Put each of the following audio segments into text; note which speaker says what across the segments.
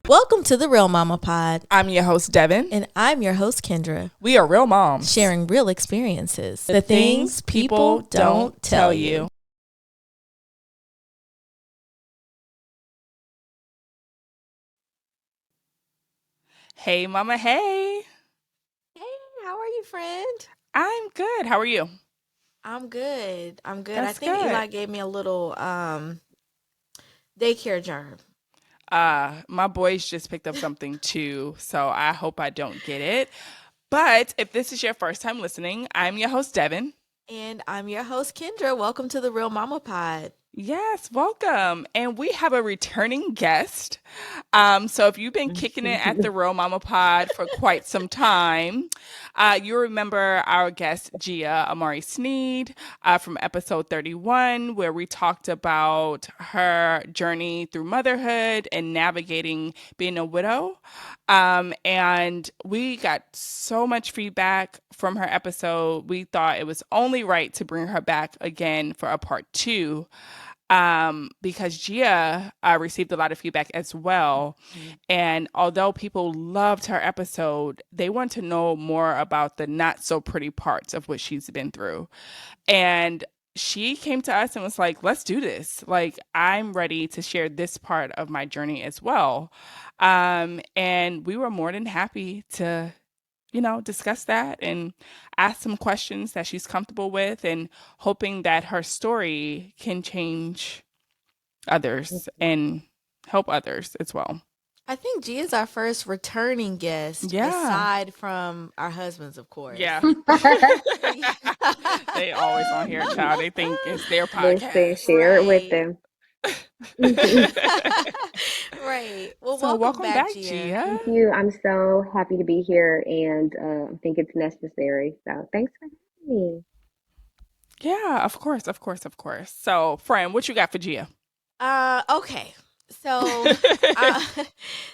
Speaker 1: Welcome to the Real Mama Pod.
Speaker 2: I'm your host, Devin.
Speaker 1: And I'm your host, Kendra.
Speaker 2: We are real moms.
Speaker 1: Sharing real experiences. The things people don't tell you.
Speaker 2: Hey, mama, hey.
Speaker 1: Hey, how are you, friend?
Speaker 2: I'm good. How are you?
Speaker 1: I'm good. I
Speaker 2: That's
Speaker 1: think
Speaker 2: good.
Speaker 1: Eli gave me a little daycare germ.
Speaker 2: My boys just picked up something too, so I hope I don't get it. But if this is your first time listening, I'm your host, Devin.
Speaker 1: And I'm your host, Kendra. Welcome to the Real Mama Pod.
Speaker 2: Yes, welcome. And we have a returning guest. So if you've been kicking it at the Real Mama Pod for quite some time, you remember our guest, Gia Amari Sneed, from episode 31, where we talked about her journey through motherhood and navigating being a widow. And we got so much feedback from her episode. We thought it was only right to bring her back again for a part two, because Gia received a lot of feedback as well. Mm-hmm. And although people loved her episode, they want to know more about the not so pretty parts of what she's been through. And she came to us and was like, let's do this. Like, I'm ready to share this part of my journey as well. And we were more than happy to discuss that and ask some questions that she's comfortable with, and hoping that her story can change others and help others as well.
Speaker 1: I think Gia is our first returning guest, aside from our husbands, of course.
Speaker 2: Yeah. They always on here, child. They think it's their podcast.
Speaker 3: Listen, share it with them.
Speaker 1: Right. Well,
Speaker 2: so welcome back,
Speaker 1: Gia.
Speaker 3: Thank you. I'm so happy to be here, and I think it's necessary. So thanks for having me.
Speaker 2: Yeah, of course. So, friend, what you got for Gia?
Speaker 1: Okay. So,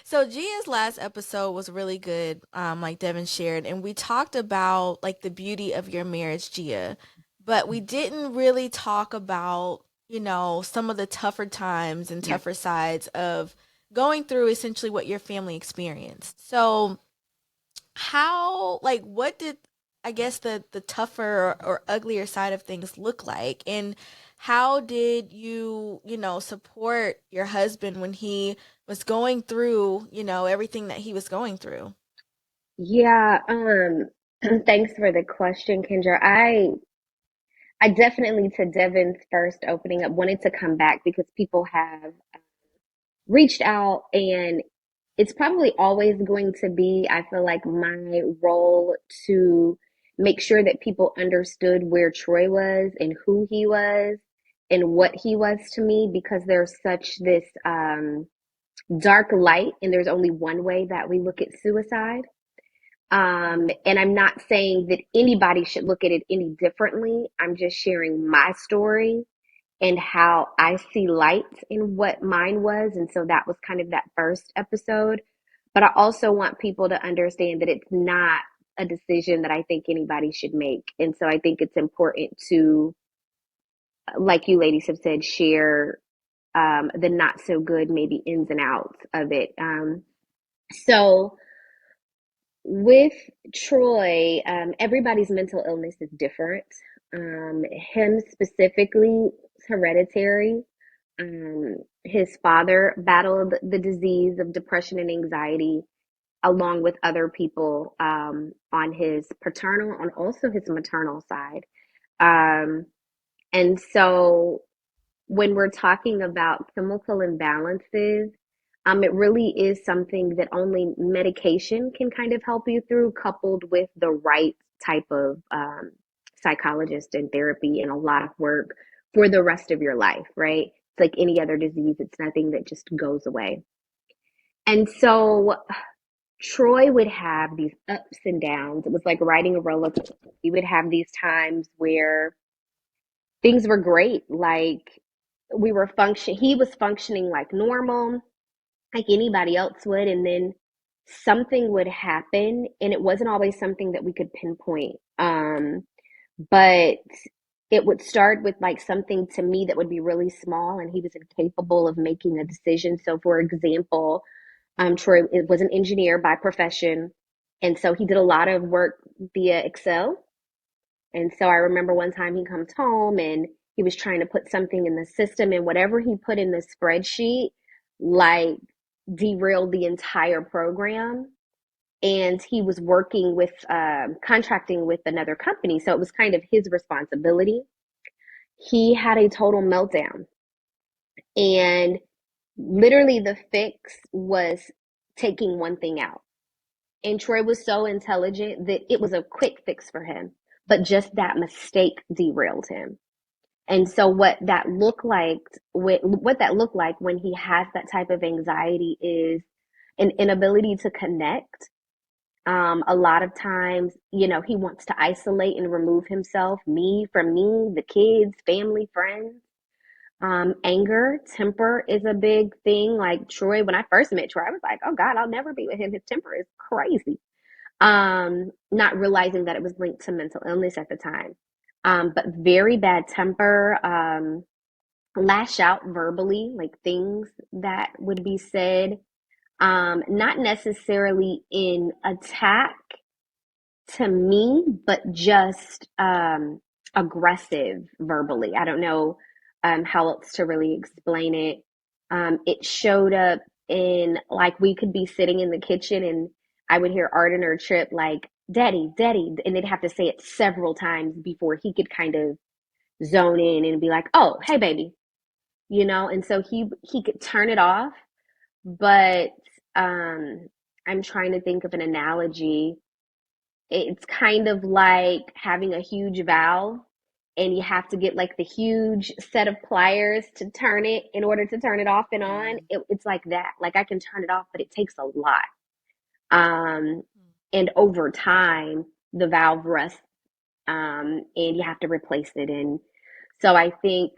Speaker 1: so Gia's last episode was really good, like Devin shared, and we talked about like the beauty of your marriage, Gia, but we didn't really talk about, some of the tougher times and tougher sides of going through essentially what your family experienced. So, what did, I guess, the tougher or uglier side of things look like, and how did you support your husband when he was going through everything that he was going through?
Speaker 3: Yeah, thanks for the question, Kendra. I definitely, to Devin's first opening up, wanted to come back because people have reached out, and it's probably always going to be, I feel like, my role to make sure that people understood where Troy was and who he was and what he was to me, because there's such this dark light, and there's only one way that we look at suicide. And I'm not saying that anybody should look at it any differently. I'm just sharing my story and how I see light in what mine was. And so that was kind of that first episode. But I also want people to understand that it's not a decision that I think anybody should make. And so I think it's important to, like you ladies have said, share the not so good, maybe ins and outs of it. So with Troy, everybody's mental illness is different. Him specifically, it's hereditary. His father battled the disease of depression and anxiety along with other people, on his paternal and also his maternal side. Um, and so when we're talking about chemical imbalances, it really is something that only medication can kind of help you through, coupled with the right type of psychologist and therapy and a lot of work for the rest of your life, right? It's like any other disease, it's nothing that just goes away. And so Troy would have these ups and downs. It was like riding a roller coaster. He would have these times where things were great, like he was functioning like normal, like anybody else would, and then something would happen, and it wasn't always something that we could pinpoint. But it would start with like something to me that would be really small, and he was incapable of making a decision. So for example, Troy was an engineer by profession, and so he did a lot of work via Excel. And so I remember one time he comes home and he was trying to put something in the system, and whatever he put in the spreadsheet, like, derailed the entire program. And he was working with, contracting with another company. So it was kind of his responsibility. He had a total meltdown. And literally, the fix was taking one thing out. And Troy was so intelligent that it was a quick fix for him. But just that mistake derailed him. And so what that looked like when he has that type of anxiety is an inability to connect. A lot of times, he wants to isolate and remove himself, me from me, the kids, family, friends. Anger, temper is a big thing. Like Troy, when I first met Troy, I was like, oh God, I'll never be with him. His temper is crazy. Not realizing that it was linked to mental illness at the time. But very bad temper, lash out verbally, like things that would be said, not necessarily in attack to me, but just aggressive verbally. I don't know how else to really explain it. It showed up in, like, we could be sitting in the kitchen and I would hear Arden or Trip like, Daddy, Daddy, and they'd have to say it several times before he could kind of zone in and be like, oh, hey, baby, and so he could turn it off. But I'm trying to think of an analogy. It's kind of like having a huge valve and you have to get like the huge set of pliers to turn it in order to turn it off and on.
Speaker 2: Mm.
Speaker 3: It's like that. Like, I can turn it off, but it takes a lot. Um, and over time, the valve rusts, and you have to replace it. And so I think,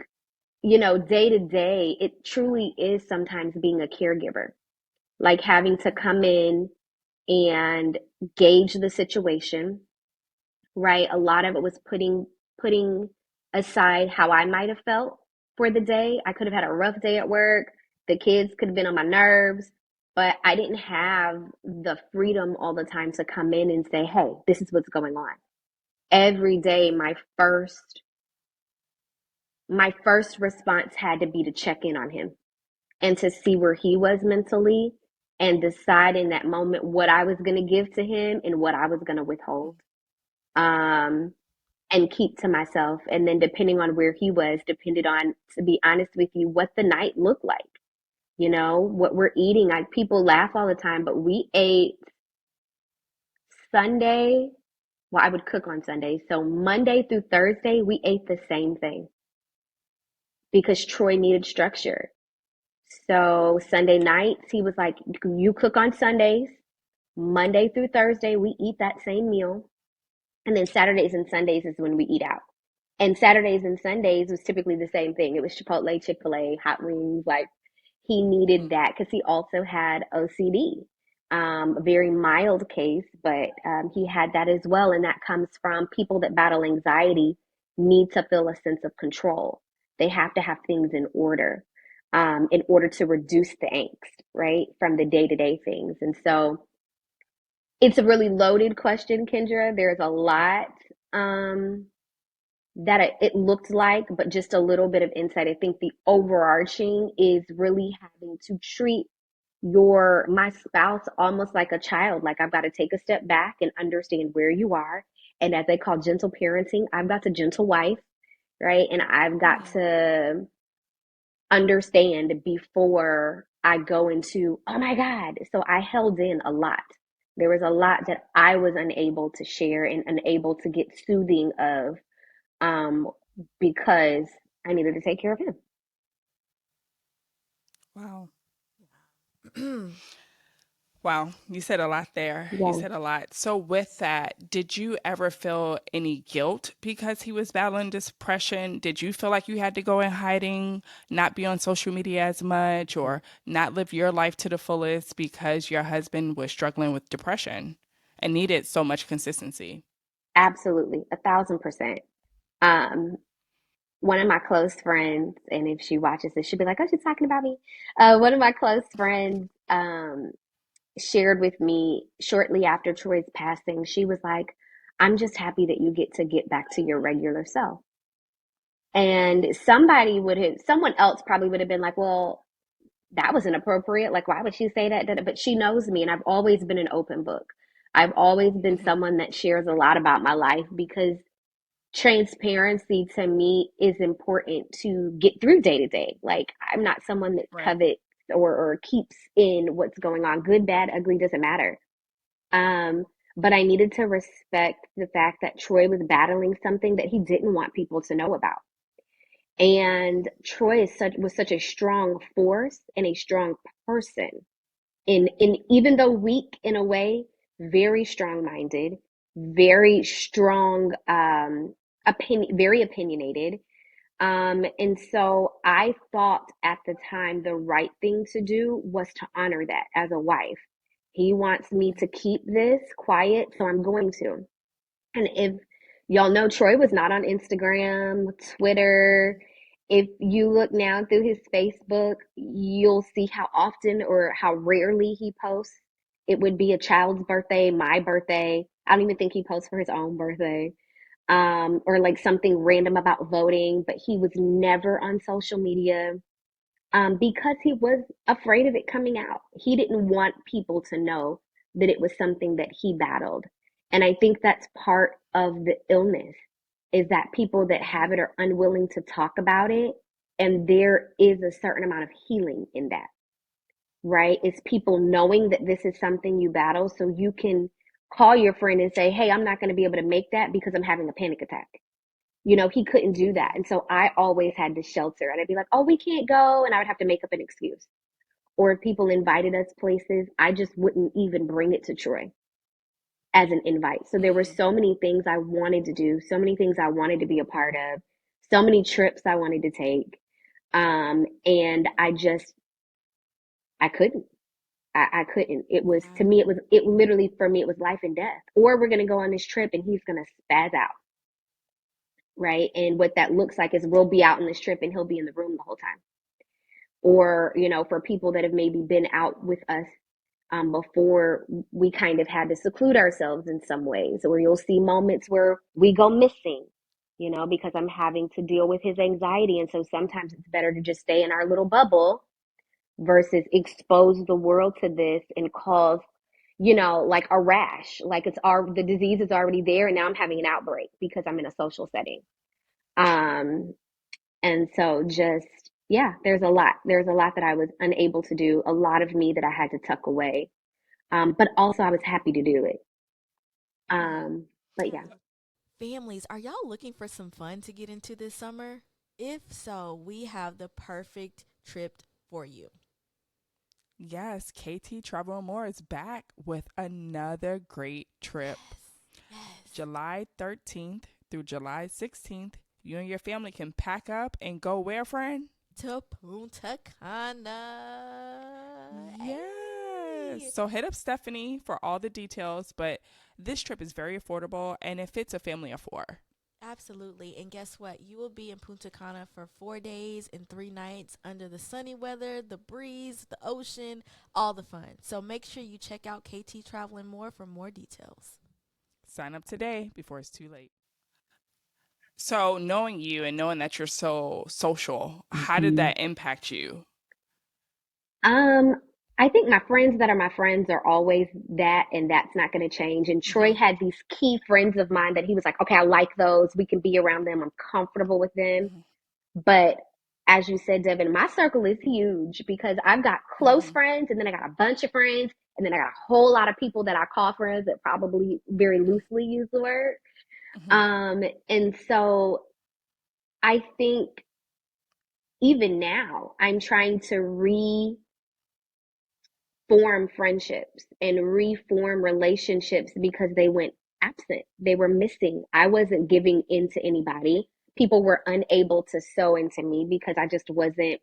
Speaker 3: day to day, it truly is sometimes being a caregiver, like having to come in and gauge the situation, right? A lot of it was putting aside how I might have felt for the day. I could have had a rough day at work. The kids could have been on my nerves, but I didn't have the freedom all the time to come in and say, "Hey, this is what's going on." Every day, my first response had to be to check in on him and to see where he was mentally and decide in that moment what I was going to give to him and what I was going to withhold, um, and keep to myself. And then, depending on where he was, depended on, to be honest with you, what the night looked like, what we're eating. People laugh all the time, but we ate Sunday. Well, I would cook on Sunday. So Monday through Thursday, we ate the same thing because Troy needed structure. So Sunday nights, he was like, you cook on Sundays. Monday through Thursday, we eat that same meal. And then Saturdays and Sundays is when we eat out. And Saturdays and Sundays was typically the same thing. It was Chipotle, Chick-fil-A, hot wings. Like, he needed that because he also had OCD, a very mild case, but he had that as well. And that comes from people that battle anxiety need to feel a sense of control. They have to have things in order to reduce the angst, right, from the day-to-day things. And so it's a really loaded question, Kendra. There's a lot that it looked like, but just a little bit of insight. I think the overarching is really having to treat my spouse almost like a child. Like, I've got to take a step back and understand where you are. And as they call gentle parenting, I've got to gentle wife, right? And I've got
Speaker 1: Mm.
Speaker 3: to understand before I go into, oh my God. So I held in a lot. There was a lot that I was unable to share and unable to get soothing of, um, because I needed to take care of him.
Speaker 2: Wow.
Speaker 1: Yeah.
Speaker 2: Wow, you said a lot there. You
Speaker 3: Yeah,
Speaker 2: said a lot. So, with that, did you ever feel any guilt because he was battling depression? Did you feel like you had to go in hiding, not be on social media as much, or not live your life to the fullest because your husband was struggling with depression and needed so much consistency?
Speaker 3: absolutely, 1,000%. Um, One of my close friends, and if she watches this, she'll be like, "Oh, she's talking about me." One of my close friends, shared with me shortly after Troy's passing. She was like, I'm just happy that you get to get back to your regular self. And
Speaker 1: Yes.
Speaker 3: someone else probably would have been like, well, that was inappropriate. Like, why would she say that? But she knows me, and I've always been an open book. I've always been
Speaker 2: Hmm.
Speaker 3: someone that shares a lot about my life because transparency to me is important to get through day to day. Like, I'm not someone that
Speaker 2: Right.
Speaker 3: covets or keeps in what's going on. Good, bad, ugly doesn't matter. Um, but I needed to respect the fact that Troy was battling something that he didn't want people to know about. And Troy was such a strong force and a strong person. In even though weak in a way, very strong minded, very strong very opinionated. And so I thought at the time the right thing to do was to honor that as a wife. He wants me to keep this quiet, so I'm going to. And if y'all know, Troy was not on Instagram, Twitter. If you look now through his Facebook, you'll see how often or how rarely he posts. It would be a child's birthday, my birthday. I don't even think he posts for his own birthday, or like something random about voting, but he was never on social media, because he was afraid of it coming out. He didn't want people to know that it was something that he battled. And I think that's part of the illness is that people that have it are unwilling to talk about it. And there is a certain amount of healing in that, right? It's people knowing that this is something you battle so you can call your friend and say, hey, I'm not going to be able to make that because I'm having a panic attack. He couldn't do that. And so I always had to shelter and I'd be like, oh, we can't go. And I would have to make up an excuse. Or if people invited us places, I just wouldn't even bring it to Troy as an invite. So there were
Speaker 2: Mm.
Speaker 3: so many things I wanted to do, so many things I wanted to be a part of, so many trips I wanted to take. And I couldn't. I couldn't. It was, to
Speaker 1: Wow.
Speaker 3: me, it literally, for me, it was life and death. Or we're going to go on this trip and he's going to spaz out, right? And what that looks like is we'll be out on this trip and he'll be in the room the whole time. Or, for people that have maybe been out with us, before, we kind of had to seclude ourselves in some ways, or you'll see moments where we go missing, because I'm having to deal with his anxiety. And so sometimes it's better to just stay in our little bubble versus expose the world to this and cause, like a rash, like the disease is already there and now I'm having an outbreak because I'm in a social setting. Um, and so just, yeah, there's a lot that I was unable to do, a lot of me that I had to tuck away. But also I was happy to do it.
Speaker 1: Mhm.
Speaker 3: Um, but yeah.
Speaker 1: Families, are y'all looking for some fun to get into this summer? If so, we have the perfect trip for you.
Speaker 2: Yes, KT Travel and More is back with another great trip.
Speaker 1: Yes. Yes.
Speaker 2: July 13th through July 16th, you and your family can pack up and go where, friend?
Speaker 1: To Punta Cana.
Speaker 2: Yes.
Speaker 1: Hey.
Speaker 2: So hit up Stephanie for all the details, but this trip is very affordable and it fits a family of four.
Speaker 1: Absolutely. And guess what? You will be in Punta Cana for 4 days and 3 nights under the sunny weather, the breeze, the ocean, all the fun. So make sure you check out KT Travel and More for more details.
Speaker 2: Sign up today before it's too late. So, knowing you and knowing that you're so social, how did
Speaker 3: Mhm.
Speaker 2: that impact you?
Speaker 3: Um, I think my friends that are my friends are always that, and that's not going to change. And Troy
Speaker 2: Hmm.
Speaker 3: had these key friends of mine that he was like, okay, I like those. We can be around them. I'm comfortable with them.
Speaker 2: Hmm.
Speaker 3: But as you said, Devin, my circle is huge because I've got close
Speaker 2: Hmm.
Speaker 3: friends and then I got a bunch of friends and then I got a whole lot of people that I call friends that probably very loosely use the word.
Speaker 2: Hmm.
Speaker 3: Um, and so I think even now I'm trying to reform friendships and reform relationships because they went absent. They were missing. I wasn't giving into anybody. People were unable to sew into me because I just wasn't.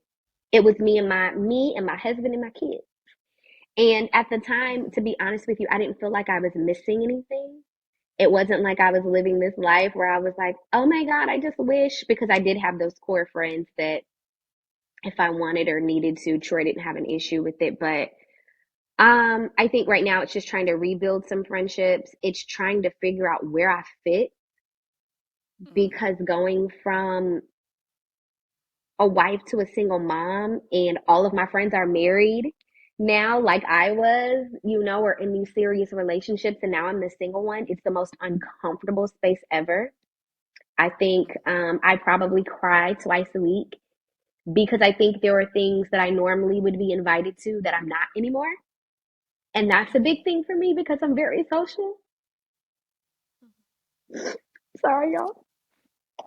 Speaker 3: It was me and my husband and my kids. And at the time, to be honest with you, I didn't feel like I was missing anything. It wasn't like I was living this life where I was like, oh my God, I just wish, because I did have those core friends that if I wanted or needed to, Troy didn't have an issue with it. But I think right now it's just trying to rebuild some friendships. It's trying to figure out where I fit
Speaker 2: Mm,
Speaker 3: because going from a wife to a single mom and all of my friends are married now, like I was, or in these serious relationships, and now I'm the single one. It's the most uncomfortable space ever. I think I probably cry twice a week because I think there are things that I normally would be invited to that I'm not anymore. And that's a
Speaker 2: mhm.
Speaker 3: big thing for me because I'm very social. Sorry, y'all.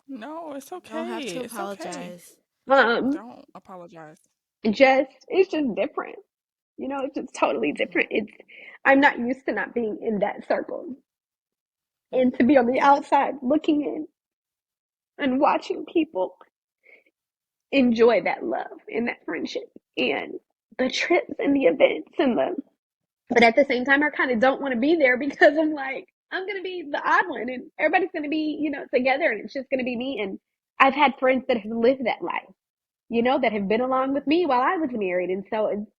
Speaker 2: No, it's
Speaker 1: You don't have
Speaker 2: okay.
Speaker 1: to
Speaker 2: It's okay.
Speaker 1: apologize.
Speaker 3: Um,
Speaker 2: Don't apologize.
Speaker 3: it's just different. It's just totally
Speaker 1: Hmm.
Speaker 3: different. I'm not used to not being in that circle and
Speaker 1: Hmm.
Speaker 3: to be on the
Speaker 1: Yeah.
Speaker 3: outside looking in and watching people enjoy that love and that friendship and the trips and the events but at the same time, I kind of don't want to be there because I'm like, I'm going to be the odd one and everybody's going to be, together and it's just going to be me. And I've had friends that have lived that life, that have been along with me while I was married. And so it's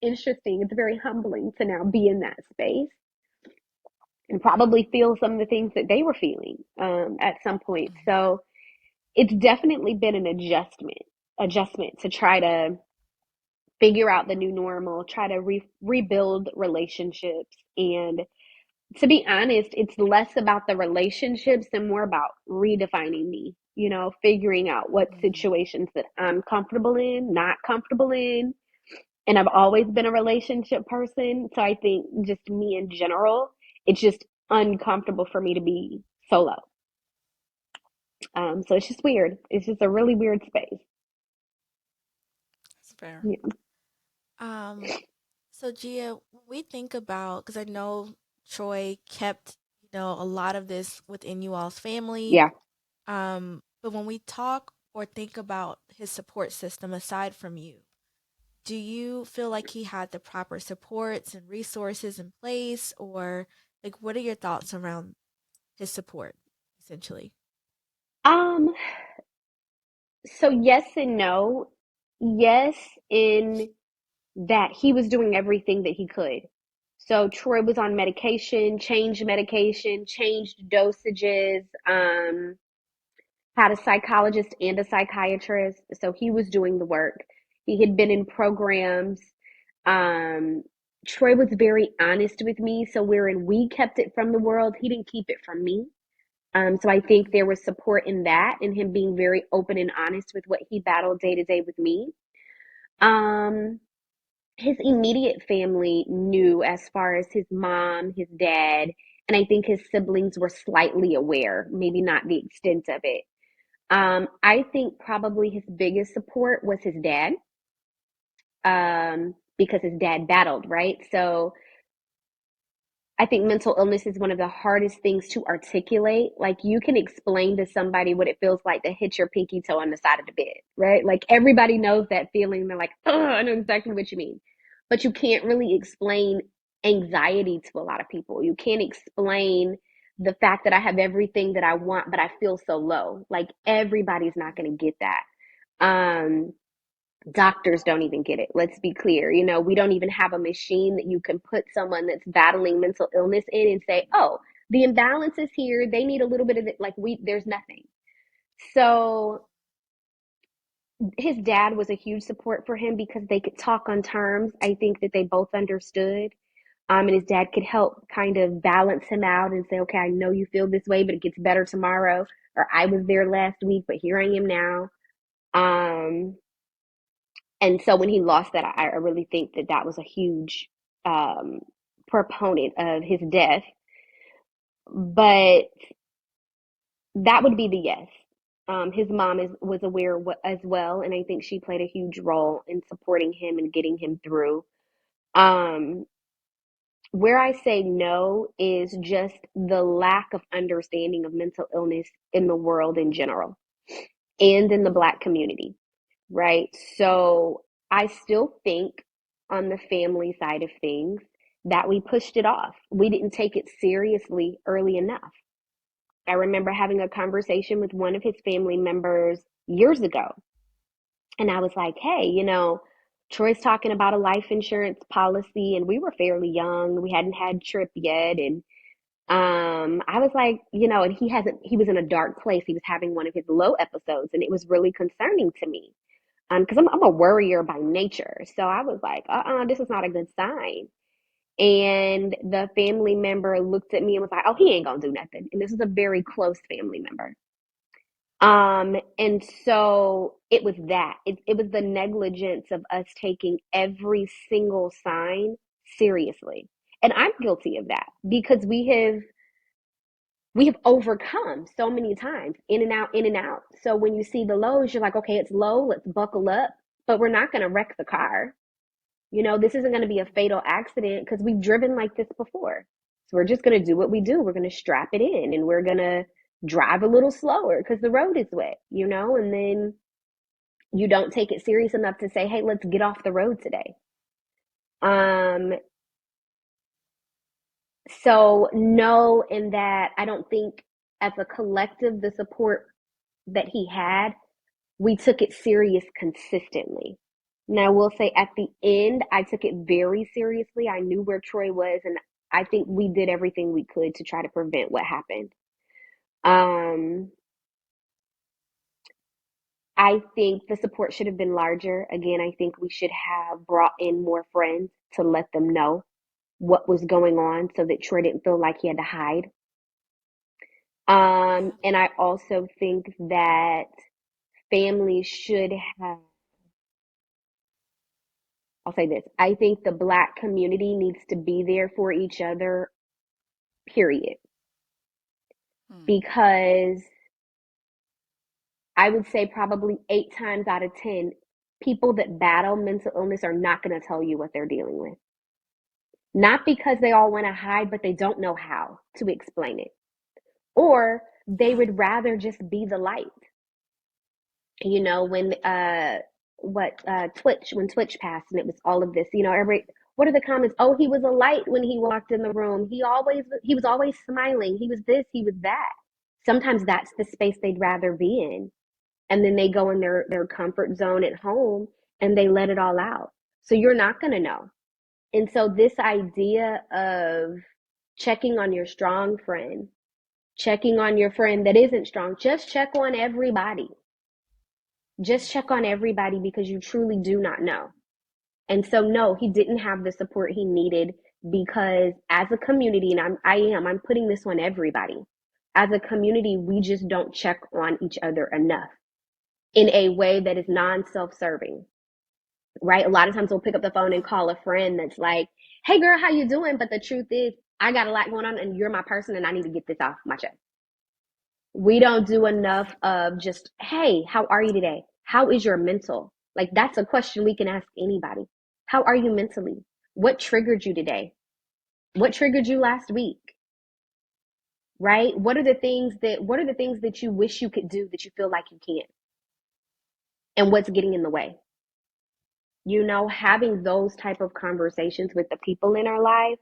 Speaker 3: interesting. It's very humbling to now be in that space and probably feel some of the things that they were feeling at some point.
Speaker 1: Hmm.
Speaker 3: So it's definitely been an adjustment to try to figure out the new normal, try to rebuild relationships. And to be honest, it's less about the relationships and more about redefining me, figuring out what
Speaker 1: Hmm.
Speaker 3: situations that I'm comfortable in, not comfortable in. And I've always been a relationship person. So I think just me in general, it's just uncomfortable for me to be solo. So it's just weird. It's just a really weird space.
Speaker 2: It's fair.
Speaker 3: Yeah.
Speaker 1: Um, so Gia, when we think about, because I know Troy kept, a lot of this within you all's family.
Speaker 3: Yeah.
Speaker 1: But when we talk or think about his support system aside from you, do you feel like he had the proper supports and resources in place, or like what are your thoughts around his support, essentially?
Speaker 3: Um, so yes and no. Yes, in that he was doing everything that he could. So Troy was on medication, changed dosages, had a psychologist and a psychiatrist. So he was doing the work. He had been in programs. Um, Troy was very honest with me. So wherein we kept it from the world, he didn't keep it from me. So I think there
Speaker 1: Mm-hmm.
Speaker 3: was support in that and him being very open and honest with what he battled day to day with me. Um, his immediate family knew as far as his mom, his dad, and I think his siblings were slightly aware, maybe not the extent of it. I think probably his biggest support was his dad, because his dad battled, right? So I think mental illness is one of the hardest things to articulate. Like you can explain to somebody what it feels like to hit your pinky toe on the side of the bed, right? Like everybody knows that feeling. They're like, oh, I know exactly what you mean. But you can't really explain anxiety to a lot of people. You can't explain the fact that I have everything that I want, but I feel so low. Like everybody's not going to get that. Um, Doctors don't even get it. Let's be clear. We don't even have a machine that you can put someone that's battling mental illness in and say, oh, the imbalance is here. They need a little bit of it. Like there's nothing. So his dad was a huge support for him because they could talk on terms. I think that they both understood. And his dad could help kind of balance him out and say, okay, I know you feel this way, but it gets better tomorrow. Or I was there last week, but here I am now. Um, And so when he lost that, I really think that that was a huge um, proponent of his death. But that would be the yes. His mom was aware as well, and I think she played a huge role in supporting him and getting him through. Um, where I say no is just the lack of understanding of mental illness in the world in general and in the
Speaker 1: Mm-hmm.
Speaker 3: Black community, right? So I still think on the family side of things that we pushed it off. We didn't take it seriously early enough. I remember having a conversation with one of his family members years ago, and I was like, hey, Troy's talking about a life insurance policy, and we were fairly young. We hadn't had Trip yet, and I was like, and he was in a dark place. He was having one of his low episodes, and it was really concerning to me. Because I'm a worrier by nature. So I was like, this is not a good sign. And the family member looked at me and was like, oh, he ain't gonna do nothing. And this is a very close family member. And so it was that. It was the negligence of us taking every single sign seriously. And I'm guilty of that because we have overcome so many times, in and out, in and out. So when you see the lows, you're like, okay, it's low, let's buckle up, but we're not going to wreck the car. This isn't going to be a fatal accident because we've driven like this before. So we're just going to do what we do. We're going to strap it in and we're going to drive a little slower because the road is wet, and then you don't take it serious enough to say, hey, let's get off the road today. Um, so no, in that I don't think as a collective, the support that he had, we took it serious consistently. Now, I will say at the end, I took it very seriously. I knew where Troy was, and I think we did everything we could to try to prevent what happened. Um, I think the support should have been larger. Again, I think we should have brought in more friends to let them know what was going on so that Troy didn't feel like he had to hide.
Speaker 1: Yeah.
Speaker 3: And I also think that families should have, I'll say this, I think the Black community needs to be there for each other, period.
Speaker 2: Hmm.
Speaker 3: Because I would say probably 8 times out of 10, people that battle mental illness are not going to tell you what they're dealing with. Not because they all want to hide, but they don't know how to explain it. Or they
Speaker 1: Yeah.
Speaker 3: would rather just be the light. When Twitch, when Twitch passed and it was all of this, every what are the comments? Oh, he was a light when he walked in the room. He was always smiling. He was this, he was that. Sometimes that's the space they'd rather be in. And then they go in their comfort zone at home and they let it all out. So you're not gonna know. And so this idea of checking on your strong friend, checking on your friend that isn't strong, just check on everybody. Just check on everybody because you truly do not know. And so no, he didn't have the support he needed because as a community, and I'm putting this on everybody. As a community, we just don't check on each other enough in a way that is non-self-serving, right? A lot of times we'll pick up the phone and call a friend that's like, "Hey girl, how you doing?" But the truth is, I got a lot going on and you're my person and I need to get this off my chest. We don't do
Speaker 1: Yeah.
Speaker 3: enough of just, hey, how are you today? How is your mental? Like, that's a question we can ask anybody. How are you mentally? What triggered you today? What triggered you last week? Right? What are the things that you wish you could do that you feel like you can't? And what's getting in the way? Having those type of conversations with the people in our life,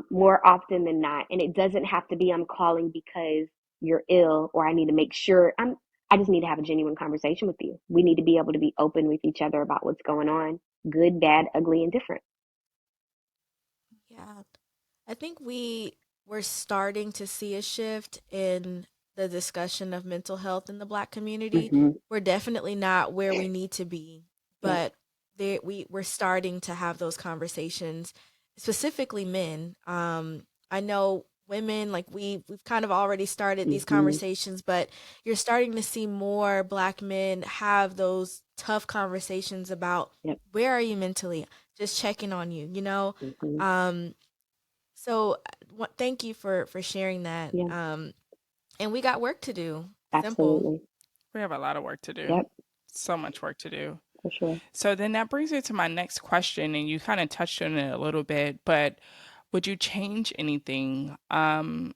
Speaker 3: more often than not. And it doesn't have to be I'm calling because you're ill or I need to make sure I just need to have a genuine conversation with you. We need to be able to be open with each other about what's going on, good, bad, ugly, and different.
Speaker 1: Yeah. I think we're starting to see a shift in the discussion of mental health in the Black community.
Speaker 3: Mm-hmm.
Speaker 1: We're definitely not where we need to be,
Speaker 3: Yep.
Speaker 1: but we're starting to have those conversations, specifically men. I know women, like we've kind of already started these
Speaker 3: Mm-hmm.
Speaker 1: conversations, but you're starting to see more Black men have those tough conversations about
Speaker 3: Yep.
Speaker 1: where are you mentally, just checking on you,
Speaker 3: Mm-hmm.
Speaker 1: um so, thank you for sharing that.
Speaker 3: Yeah.
Speaker 1: And we got work to do. Simple.
Speaker 3: Absolutely.
Speaker 2: We have a lot of work to do.
Speaker 3: Yep.
Speaker 2: So much work to do.
Speaker 3: For sure.
Speaker 2: So then that brings me to my next question, and you kind of touched on it a little bit, but would you change anything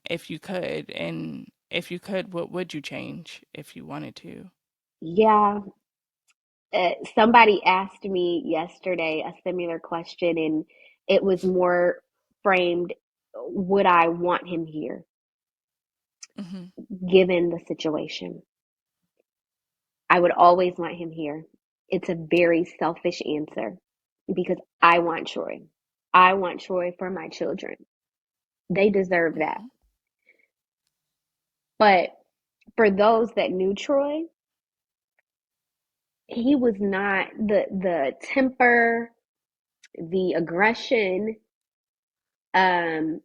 Speaker 2: if you could? And if you could, what would you change if you wanted to?
Speaker 3: Yeah. Somebody asked me yesterday a similar question, and it was more framed, would I want him here
Speaker 2: Hmm.
Speaker 3: given the situation? I would always want him here. it's a very selfish answer because I want Troy. I want Troy for my children. They deserve that.
Speaker 1: Mhm.
Speaker 3: But for those that knew Troy, he was not the temper, the aggression,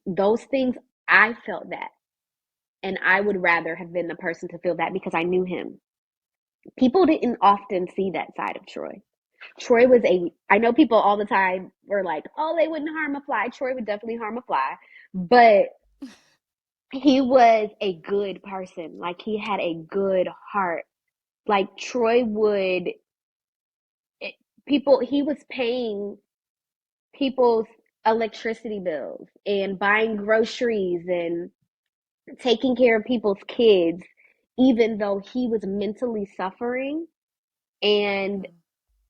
Speaker 3: those things. I felt that, and I would rather have been the person to feel that because I knew him. People didn't often see that side of Troy. Troy was I know people all the time were like, oh, they wouldn't harm a fly. Troy would definitely harm a fly, but he was a good person. Like, he had a good heart. Like, Troy would, it, he was paying people's electricity bills and buying groceries and taking care of people's kids, even though he was mentally suffering. And
Speaker 1: Mhm.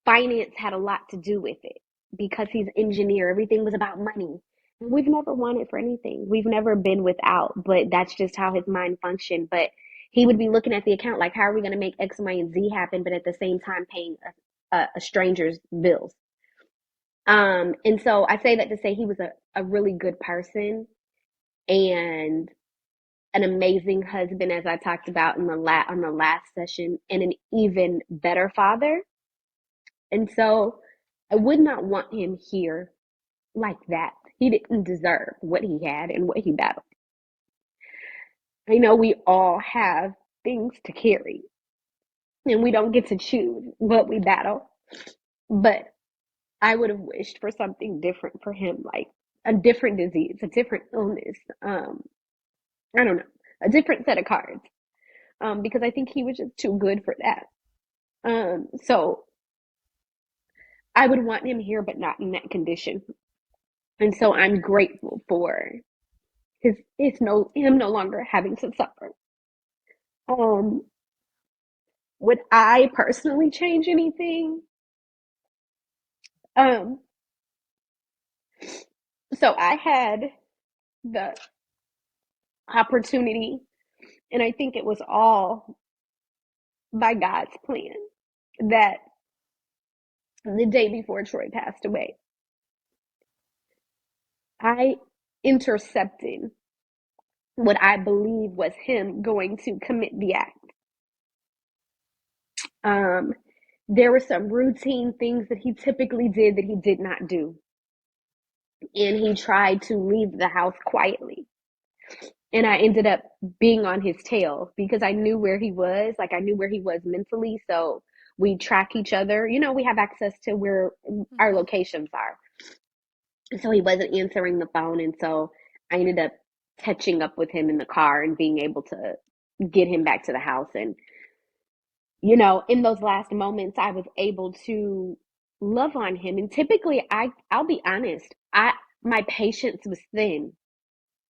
Speaker 3: finance had a lot to do with it because he's an engineer. Everything was about money. And we've never wanted for anything. We've never been without, but that's just how his mind functioned. But he would be looking at the account like, how are we going to make X, Y, and Z happen? But at the same time, paying a stranger's bills. And so I say that to say he was a really good person and an amazing husband, as I talked about in on the last session, and an even better father. And so I would not want him here like that. He didn't deserve what he had and what he battled. I know we all have things to carry and we don't get to choose what we battle, but I would have wished for something different for him, like a different disease, a different illness. I don't know, a different set of cards. Because I think he was just too good for that. So I would want him here, but not in that condition. And so I'm grateful for him no longer having to suffer. Um, would I personally change anything? Um, so I had the opportunity, and I think it was all by God's plan, that the day before Troy passed away, I intercepted what I believe was him going to commit the act. Um, there were some routine things that he typically did that he did not do. And he tried to leave the house quietly. And I ended up being on his tail because I knew where he was. Like, I knew where he was mentally. So we track each other. You know, we have access to where our
Speaker 1: Mhm.
Speaker 3: locations are. So he wasn't answering the phone. And so I ended up catching up with him in the car and being able to get him back to the house. And in those last moments, I was able to love on him. And typically, I'll be honest, I my patience was thin.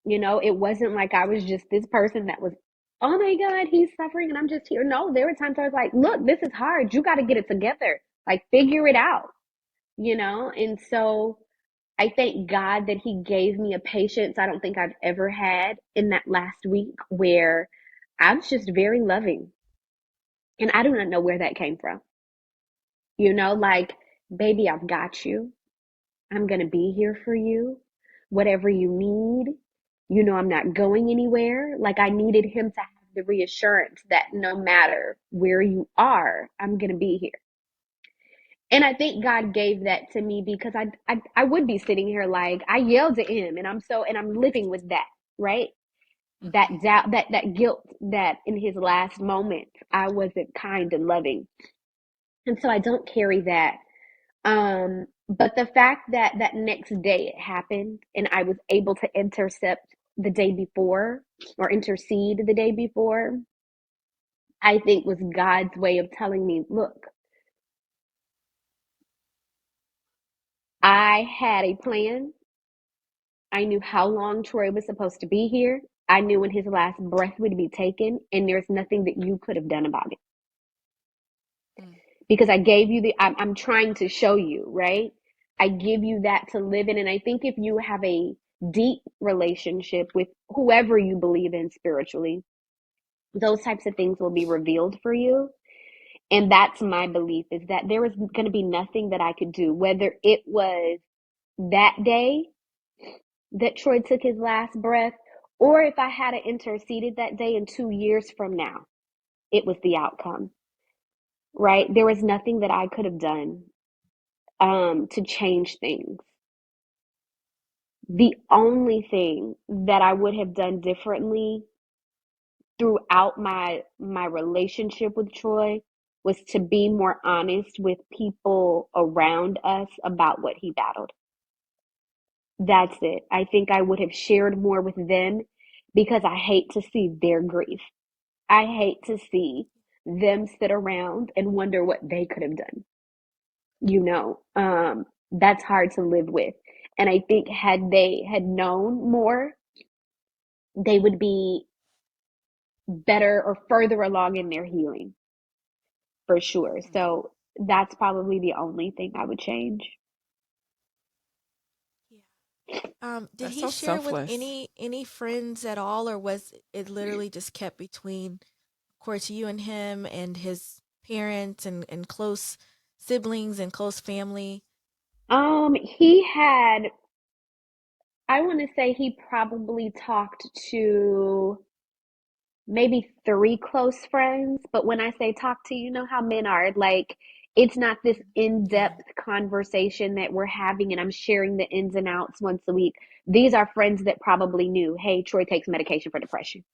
Speaker 3: It wasn't like I was just this person that was, oh my God, he's suffering and I'm just here. No, there were times I was like, look, this is hard. You got to get it together. Like, figure it out. And so I thank God that he gave me a patience I don't think I've ever had in that last week, where I was just very loving. And I do not know where that came from. Like, baby, I've got you. I'm going to be here for you. Whatever you need, I'm not going anywhere. Like, I needed him to have the reassurance that no matter where you are, I'm going to be here. And I think God gave that to me because I would be sitting here like, I yelled at him, and I'm living with that, right? That
Speaker 1: Mhm.
Speaker 3: doubt, that guilt, that in his last moments, I wasn't kind and loving. And so I don't carry that. But the fact that that next day it happened and I was able to intercept the day before, or intercede the day before, I think was God's way of telling me, look, I had a plan. I knew how long Troy was supposed to be here. I knew when his last breath would be taken, and there's nothing that you could have done about it.
Speaker 1: Mm.
Speaker 3: Because I gave you I'm trying to show you, right? I give you that to live in. And I think if you have a deep relationship with whoever you believe in spiritually, those types of things will be revealed for you. And that's my belief, is that there was going to be nothing that I could do, whether it was that day that Troy took his last breath, or if I had interceded that day and 2 years from now, it was the outcome, right? There was nothing that I could have done to change things. The only thing that I would have done differently throughout my relationship with Troy was to be more honest with people around us about what he battled. That's it. I think I would have shared more with them because I hate to see their grief. I hate to see them sit around and wonder what they could have done. You know, that's hard to live with. And I think had they had known more, they would be better or further along in their healing for sure.
Speaker 1: Mhm.
Speaker 3: So that's probably the only thing I would change.
Speaker 1: Yeah. Did
Speaker 2: That's
Speaker 1: he
Speaker 2: so
Speaker 1: share with
Speaker 2: selfless.
Speaker 1: any friends at all, or was it literally just kept between, of course, you and him and his parents and close siblings and close family?
Speaker 3: He had, I want to say he probably talked to maybe three close friends. But when I say talk to, you know how men are, like, it's not this
Speaker 1: Yeah.
Speaker 3: in-depth conversation that we're having and I'm sharing the ins and outs once a week. These are friends that probably knew, hey, Troy takes medication for depression,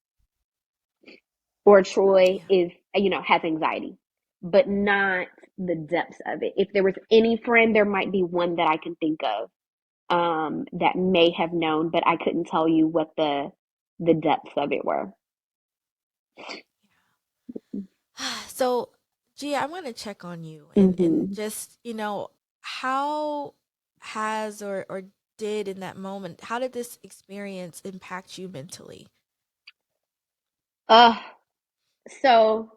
Speaker 3: or Troy
Speaker 1: Yeah.
Speaker 3: is, has anxiety, but not the depths of it. If there was any friend, there might be one that I can think of that may have known, but I couldn't tell you what the depths of it were.
Speaker 1: So, Gia, I want to check on you and
Speaker 3: Mm-hmm.
Speaker 1: just, how has or did in that moment, how did this experience impact you mentally?
Speaker 3: Uh, so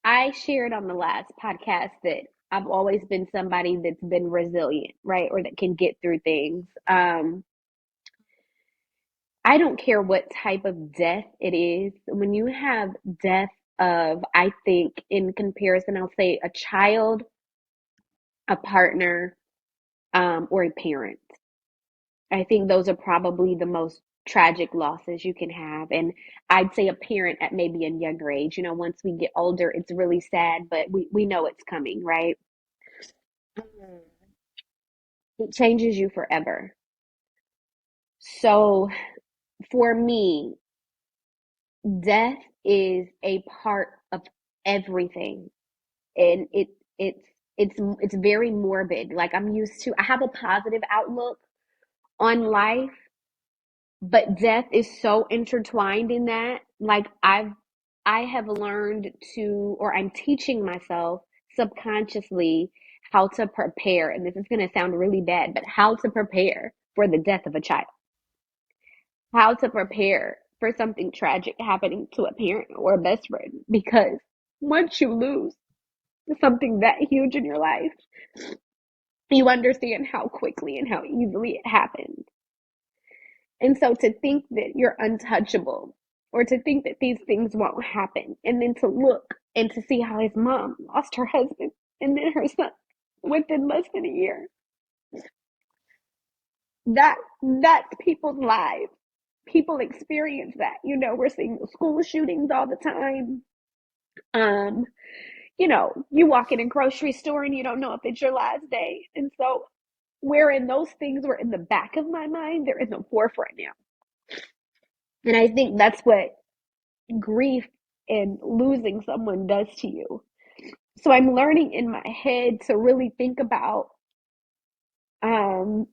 Speaker 3: I shared on the last podcast that I've always been somebody that's been resilient, right? Or that can get through things. I don't care what type of death it is. When you have death of, I think, in comparison, I'll say a child, a partner, or a parent. I think those are probably the most tragic losses you can have. And I'd say a parent at maybe a younger age. Once we get older, it's really sad, but we know it's coming, right? It changes you forever. So for me, death is a part of everything. And it's very morbid. Like, I have a positive outlook on life, but death is so intertwined in that. Like, I have learned to, or I'm teaching myself subconsciously how to prepare, and this is going to sound really bad, but how to prepare for the death of a child, how to prepare for something tragic happening to a parent or a best friend, because once you lose something that huge in your life, you understand how quickly and how easily it happens. And so to think that you're untouchable, or to think that these things won't happen, and then to look and to see how his mom lost her husband and then her son within less than a year, that's people's lives. People experience that. We're seeing school shootings all the time. Um, you walk in a grocery store and you don't know if it's your last day. And so, wherein those things were in the back of my mind, they're in the forefront now. And I think that's what grief and losing someone does to you. So I'm learning in my head to really think about um,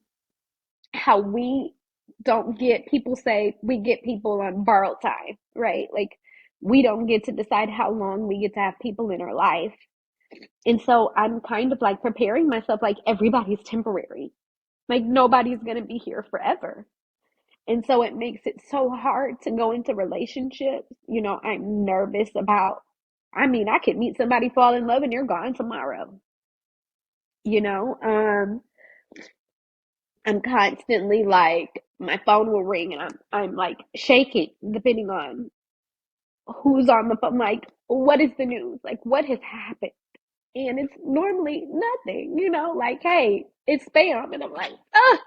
Speaker 3: how we don't get, people say we get people on borrowed time, right? Like, we don't get to decide how long we get to have people in our life. And so I'm kind of like preparing myself, like, everybody's temporary. Like, nobody's going to be here forever. And so it makes it so hard to go into relationships. I'm nervous about, I mean, I could meet somebody, fall in love, and you're gone tomorrow. You know, um, I'm constantly like, my phone will ring and I'm like shaking depending on who's on the phone, like, what is the news? Like, what has happened? And it's normally nothing, like, hey, it's spam. And I'm like, ah.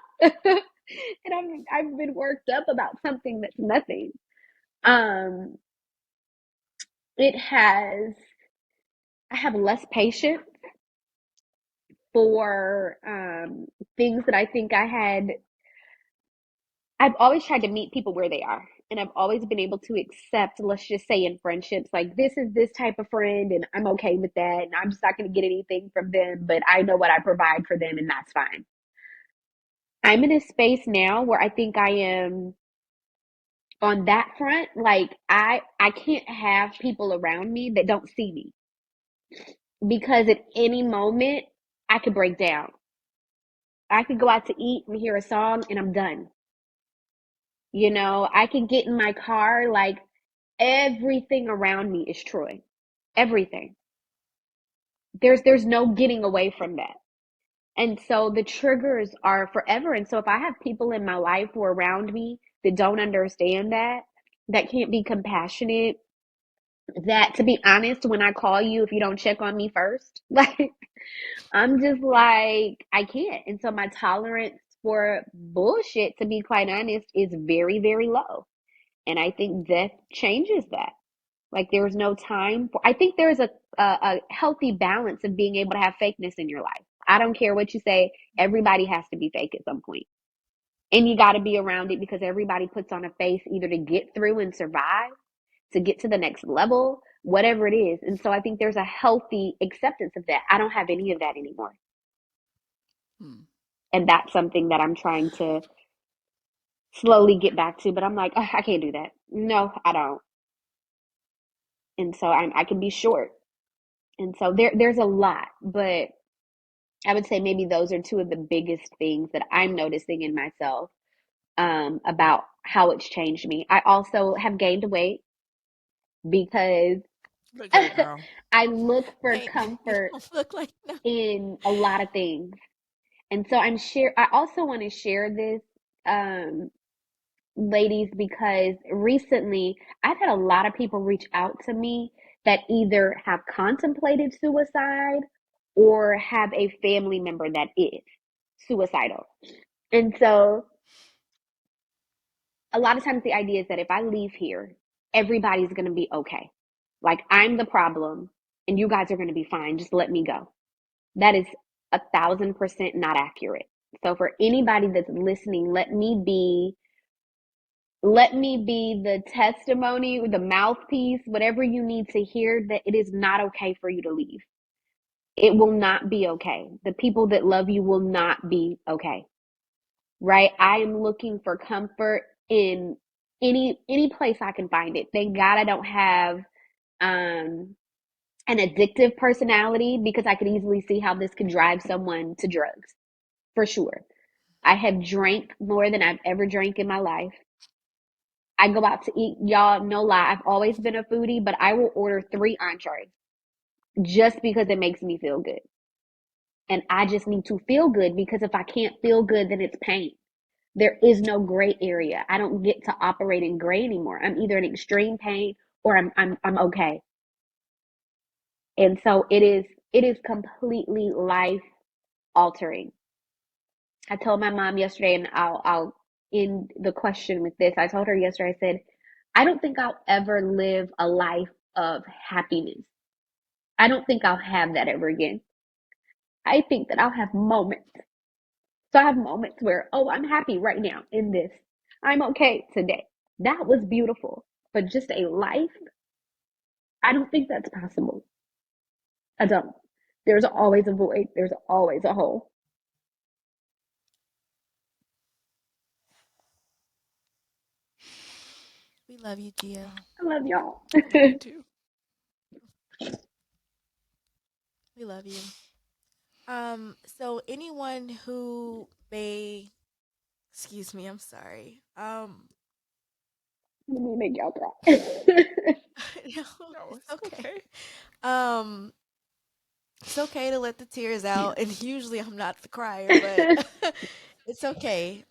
Speaker 3: And I've been worked up about something that's nothing. Um, it has, I have less patience for things that I think I had. I've always tried to meet people where they are. And I've always been able to accept, let's just say in friendships, like this is this type of friend, and I'm okay with that. And I'm just not going to get anything from them, but I know what I provide for them, and that's fine. I'm in a space now where I think I am on that front. Like I can't have people around me that don't see me because at any moment I could break down. I could go out to eat and hear a song and I'm done. I can get in my car, like everything around me is Troy. Everything. There's no getting away from that. And so the triggers are forever. And so if I have people in my life or around me that don't understand that can't be compassionate, that to be honest, when I call you, if you don't check on me first, like I'm just like, I can't. And so my tolerance for bullshit, to be quite honest, is very, very low. And I think death changes that. Like there's no time for, I think there's a healthy balance of being able to have fakeness in your life. I don't care what you say, everybody has to be fake at some point. And you got to be around it because everybody puts on a face either to get through and survive, to get to the next level, whatever it is. And so I think there's a healthy acceptance of that. I don't have any of that anymore.
Speaker 2: Hmm.
Speaker 3: And that's something that I'm trying to slowly get back to, but I'm like, "Ugh, I can't do that. No, I don't." And so I can be short. And so there's a lot, but I would say maybe those are two of the biggest things that I'm noticing in myself about how it's changed me. I also have gained weight because
Speaker 2: Look good, girl.
Speaker 3: I look for
Speaker 1: Hey, you
Speaker 3: comfort
Speaker 1: don't look like no.
Speaker 3: in a lot of things. And so I also want to share this, um, ladies, because recently I've had a lot of people reach out to me that either have contemplated suicide or have a family member that is suicidal. And so a lot of times the idea is that if I leave here, everybody's going to be okay. Like I'm the problem and you guys are going to be fine. Just let me go. That is 1,000% not accurate. So for anybody that's listening, let me be the testimony, the mouthpiece, whatever you need to hear, that it is not okay for you to leave. It will not be okay. The people that love you will not be okay. Right? I am looking for comfort in any place I can find it. Thank God I don't have um an addictive personality because I could easily see how this could drive someone to drugs. For sure. I have drank more than I've ever drank in my life. I go out to eat, y'all, no lie. I've always been a foodie, but I will order 3 entrees just because it makes me feel good. And I just need to feel good because if I can't feel good, then it's pain. There is no gray area. I don't get to operate in gray anymore. I'm either in extreme pain or I'm okay. And so it is completely life altering. I told my mom yesterday, and I'll end the question with this. I told her yesterday, I said, I don't think I'll ever live a life of happiness. I don't think I'll have that ever again. I think that I'll have moments. So I have moments where, oh, I'm happy right now in this. I'm okay today. That was beautiful. But just a life, I don't think that's possible. I don't. There's always a void, there's always a hole.
Speaker 1: We love you, Gia.
Speaker 2: Wow.
Speaker 3: I love y'all.
Speaker 2: Love you too.
Speaker 1: We love you. So anyone who may, excuse me, I'm sorry.
Speaker 3: Let me make y'all cry.
Speaker 1: No,
Speaker 2: No,
Speaker 1: it's
Speaker 2: it's
Speaker 1: okay.
Speaker 2: okay.
Speaker 1: Um, it's okay to let the tears out, and usually I'm not the crier, but it's okay.